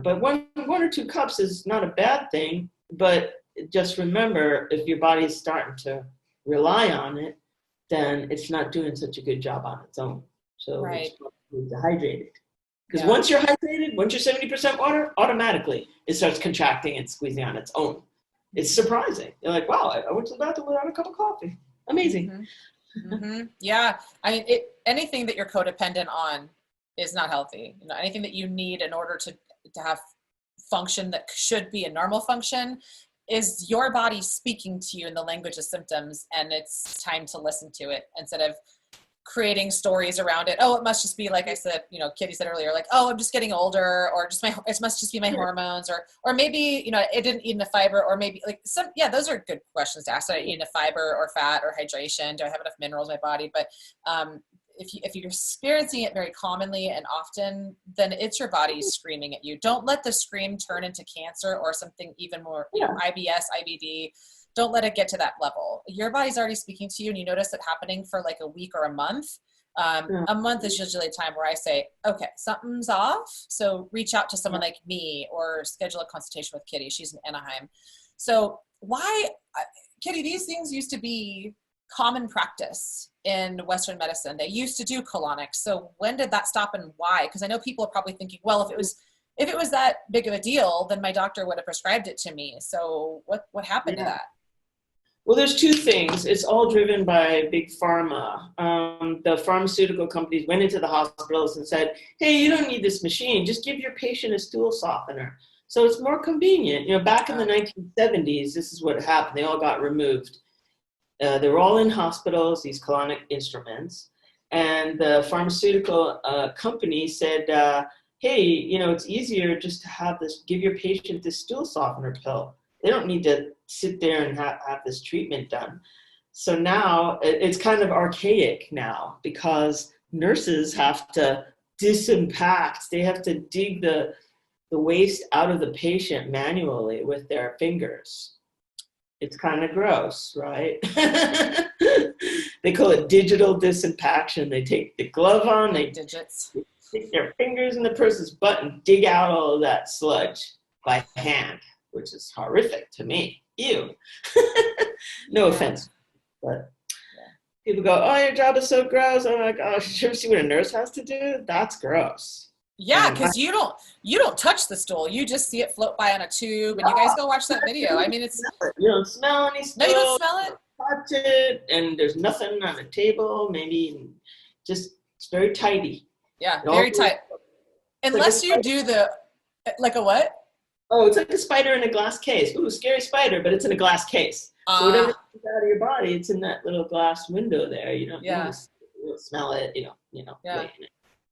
But one or 2 cups is not a bad thing, but just remember, if your body is starting to rely on it, then it's not doing such a good job on its own. So it's probably dehydrated. Because once you're hydrated, once you're 70% water, automatically it starts contracting and squeezing on its own. It's surprising. You're like, wow, I went to the bathroom without a cup of coffee. Amazing. Mm-hmm. Mm-hmm. Yeah. I mean, anything that you're codependent on is not healthy. Anything that you need in order to have function that should be a normal function is your body speaking to you in the language of symptoms, and it's time to listen to it instead of creating stories around it. Oh, it must just be, like I said, Kitty said earlier, like, oh, I'm just getting older, or it must just be my hormones, or maybe, it didn't eat enough fiber, or maybe like those are good questions to ask. Did I eat enough fiber or fat or hydration? Do I have enough minerals in my body? But, if you're experiencing it very commonly and often, then it's your body screaming at you. Don't let the scream turn into cancer or something even more, IBS, IBD. Don't let it get to that level. Your body's already speaking to you, and you notice it happening for like a week or a month. A month is usually a time where I say, okay, something's off. So reach out to someone like me, or schedule a consultation with Kitty. She's in Anaheim. So Kitty, these things used to be common practice in Western medicine. They used to do colonics. So when did that stop, and why? Because I know people are probably thinking, well, if it was that big of a deal, then my doctor would have prescribed it to me. So what happened to that? Well, there's 2 things. It's all driven by big pharma. The pharmaceutical companies went into the hospitals and said, hey, you don't need this machine. Just give your patient a stool softener. So it's more convenient. Back in the 1970s, this is what happened. They all got removed. They were all in hospitals, these colonic instruments. And the pharmaceutical company said, hey, it's easier just to have give your patient this stool softener pill. They don't need to sit there and have this treatment done. So now it's kind of archaic now, because nurses have to disimpact. They have to dig the waste out of the patient manually with their fingers. It's kind of gross, right? They call it digital disimpaction. They take the glove on, they stick their fingers in the person's butt and dig out all of that sludge by hand, which is horrific to me. Ew. No offense, but people go, oh, your job is so gross. I'm like, oh, you ever see what a nurse has to do? That's gross. Yeah, because you don't touch the stool. You just see it float by on a tube, and you guys go watch that video. I mean, you don't smell any stool. No, you don't smell it. Touch it, and there's nothing on the table. Maybe it's very tidy. Yeah, very tight. Unless you do like a what? Oh, it's like a spider in a glass case. Ooh, scary spider, but it's in a glass case. So whatever comes out of your body, it's in that little glass window there. You don't smell it. You don't yeah. wait in it.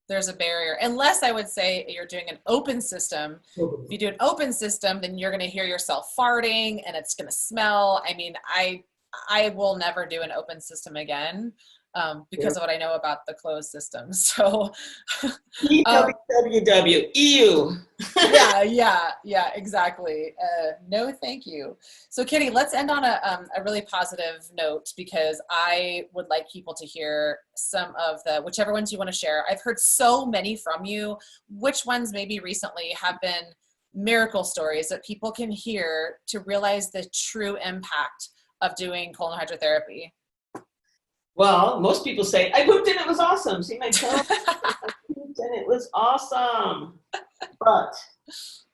There's a barrier. Unless I would say you're doing an open system. If you do an open system, then you're going to hear yourself farting and it's going to smell. I mean, I will never do an open system again because of what I know about the closed system. So www. EU. yeah, exactly. No, thank you. So Kitty, let's end on a really positive note, because I would like people to hear some of whichever ones you want to share. I've heard so many from you. Which ones maybe recently have been miracle stories that people can hear to realize the true impact of doing colon hydrotherapy? Well, most people say, I pooped and it was awesome. See my tongue? I pooped and it was awesome. But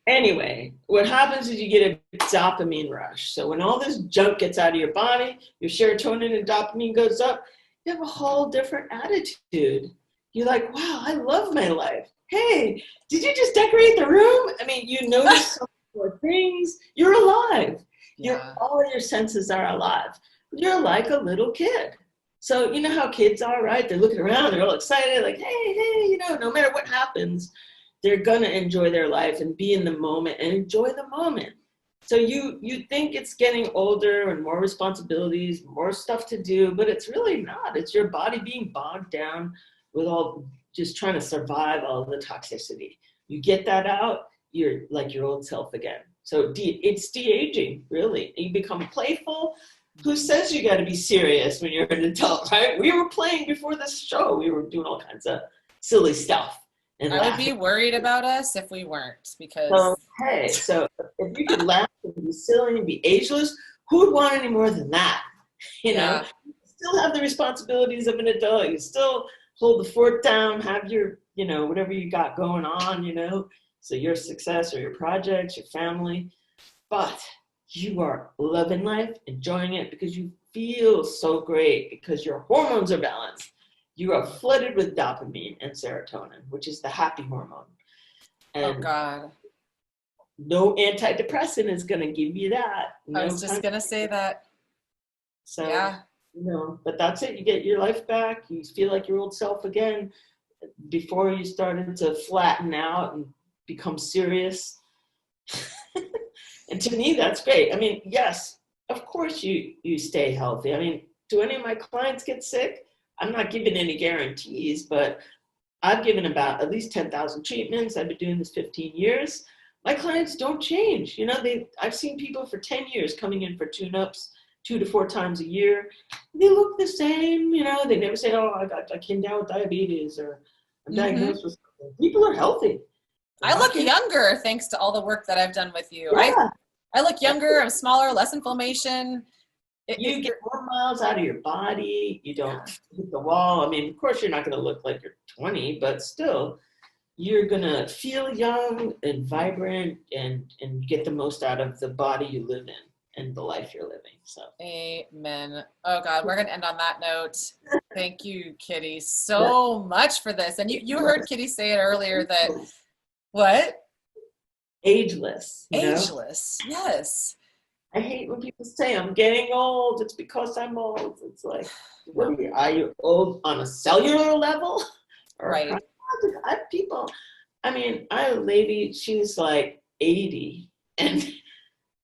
anyway, what happens is you get a dopamine rush. So when all this junk gets out of your body, your serotonin and dopamine goes up, you have a whole different attitude. You're like, wow, I love my life. Hey, did you just decorate the room? I mean, you notice so many more things. You're alive. All of your senses are alive. You're like a little kid. So you know how kids are, right? They're looking around, they're all excited, like, hey, no matter what happens, they're gonna enjoy their life and be in the moment and enjoy the moment. So you think it's getting older and more responsibilities, more stuff to do, but it's really not. It's your body being bogged down with all just trying to survive all the toxicity. You get that out, you're like your old self again. So it's de-aging, really. You become playful. Who says you got to be serious when you're an adult, right? We were playing before this show. We were doing all kinds of silly stuff. And I would be worried about us if we weren't, because... So if you could laugh and be silly and be ageless, who would want any more than that? You know, you still have the responsibilities of an adult. You still hold the fort down, have your, whatever you got going on, so your success or your projects, your family. But you are loving life, enjoying it because you feel so great, because your hormones are balanced. You are flooded with dopamine and serotonin, which is the happy hormone. And oh, God. No antidepressant is going to give you that. I was just going to say that. So, but that's it. You get your life back. You feel like your old self again before you started to flatten out and become serious. And to me, that's great. I mean, yes, of course you stay healthy. I mean, do any of my clients get sick? I'm not giving any guarantees, but I've given about at least 10,000 treatments. I've been doing this 15 years. My clients don't change. I've seen people for 10 years coming in for tune-ups 2 to 4 times a year. They look the same. They never say, oh, I came down with diabetes or I'm diagnosed with something. People are healthy. I look younger thanks to all the work that I've done with you. Yeah. I look younger, I'm smaller, less inflammation. You get more miles out of your body. You don't hit the wall. I mean, of course, you're not going to look like you're 20, but still, you're going to feel young and vibrant and get the most out of the body you live in and the life you're living. So, amen. Oh, God, we're going to end on that note. Thank you, Kitty, so much for this. And you heard Kitty say it earlier that... What? Ageless. Ageless, yes. I hate when people say I'm getting old. It's because I'm old. It's like, are you old on a cellular level? Right. I have people, I mean, I have a lady, she's like 80 and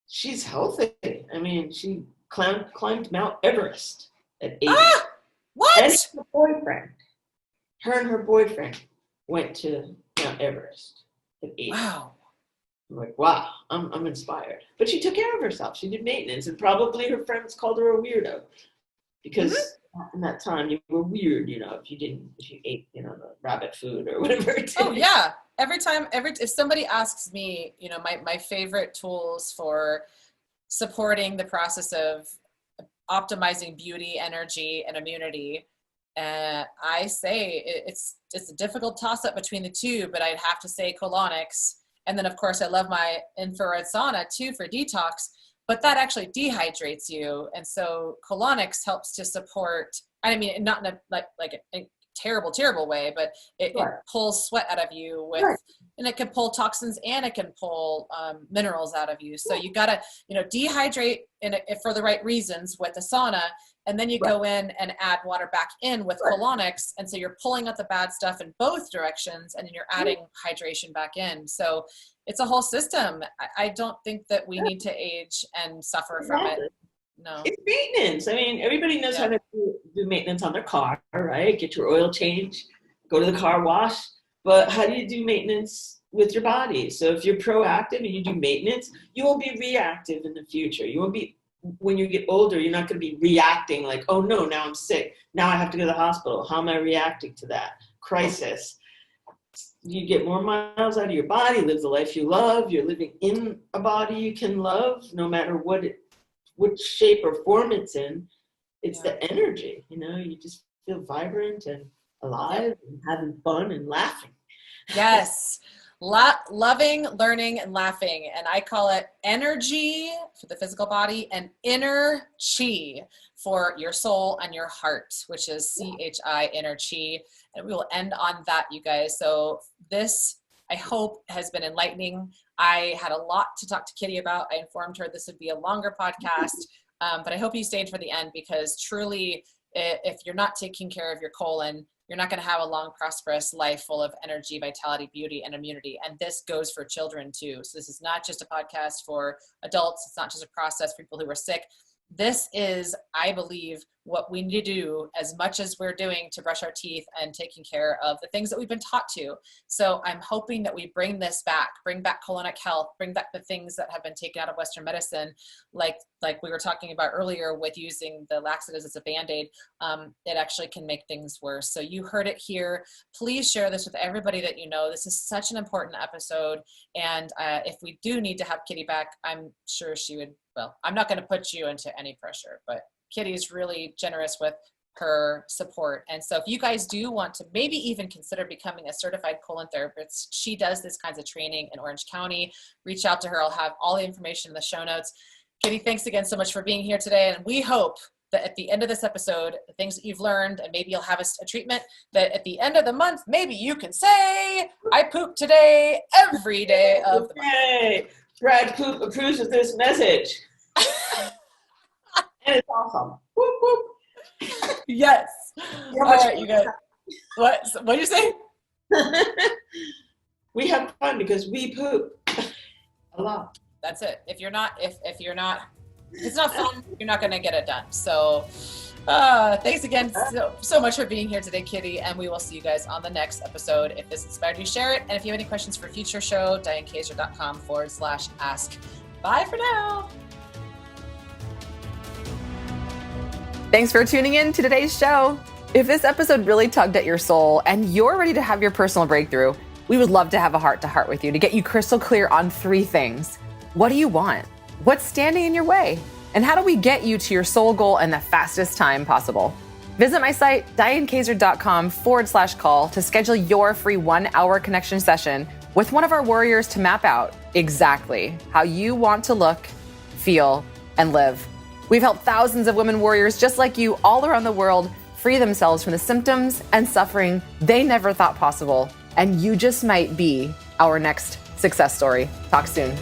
she's healthy. I mean, she climbed Mount Everest at 80. Ah, what? And her and her boyfriend went to Mount Everest at 80. Wow. I'm like, wow, I'm inspired. But she took care of herself. She did maintenance, and probably her friends called her a weirdo because in that time you were weird, you know, if you ate, you know, the rabbit food or whatever it is. Oh yeah. If somebody asks me, you know, my favorite tools for supporting the process of optimizing beauty, energy, and immunity, I say it's a difficult toss-up between the two, but I'd have to say Colonics. And then, of course, I love my infrared sauna, too, for detox. But that actually dehydrates you. And so Colonics helps to support, I mean, not in a terrible way, but it pulls sweat out of you with, and it can pull toxins and it can pull minerals out of you. So you got to, you know, dehydrate for the right reasons with the sauna. And then you go in and add water back in with Colonics. And so you're pulling out the bad stuff in both directions, and then you're adding hydration back in. So it's a whole system. I don't think that we need to age and suffer from it. No. It's maintenance. I mean, everybody knows how to do maintenance on their car, right? Get your oil change, go to the car wash. But how do you do maintenance with your body? So if you're proactive and you do maintenance, you won't be reactive in the future. You won't be, when you get older, you're not going to be reacting like, oh no, now I'm sick. Now I have to go to the hospital. How am I reacting to that crisis? You get more miles out of your body, live the life you love. You're living in a body you can love, no matter what shape or form it's in. It's the energy, you know, you just feel vibrant and alive and having fun and laughing. Yes. Loving, learning, and laughing. And I call it energy for the physical body and inner chi for your soul and your heart, which is CHI, inner chi. And we will end on that, you guys. So this, I hope, has been enlightening. I had a lot to talk to Kitty about. I informed her this would be a longer podcast, but I hope you stayed for the end, because truly, if you're not taking care of your colon, you're not going to have a long, prosperous life full of energy, vitality, beauty, and immunity. And this goes for children too. So this is not just a podcast for adults. It's not just a process for people who are sick. This is, I believe, what we need to do as much as we're doing to brush our teeth and taking care of the things that we've been taught to. So I'm hoping that we bring this back, bring back colonic health, bring back the things that have been taken out of Western medicine, like we were talking about earlier with using the laxatives as a Band-Aid. It actually can make things worse. So you heard it here. Please share this with everybody that you know. This is such an important episode. And if we do need to have Kitty back, I'm sure she would. Well, I'm not going to put you into any pressure, but Kitty is really generous with her support. And so if you guys do want to maybe even consider becoming a certified colon therapist, she does this kinds of training in Orange County. Reach out to her. I'll have all the information in the show notes. Kitty, thanks again so much for being here today. And we hope that at the end of this episode, the things that you've learned, and maybe you'll have a treatment, that at the end of the month, maybe you can say, I pooped today every day of the month. Brad Poop approves of this message. And it's awesome. Whoop, whoop. Yes. All right, you guys. What did you say? We have fun because we poop a lot. That's it. If it's not fun, you're not going to get it done. So thanks again so much for being here today, Kitty. And we will see you guys on the next episode. If this inspired you, share it. And if you have any questions for future show, DianeKaiser.com/ask. Bye for now. Thanks for tuning in to today's show. If this episode really tugged at your soul and you're ready to have your personal breakthrough, we would love to have a heart-to-heart with you to get you crystal clear on 3 things. What do you want? What's standing in your way? And how do we get you to your soul goal in the fastest time possible? Visit my site, DianeKaiser.com/call to schedule your free 1-hour connection session with one of our warriors to map out exactly how you want to look, feel, and live. We've helped thousands of women warriors just like you all around the world free themselves from the symptoms and suffering they never thought possible. And you just might be our next success story. Talk soon.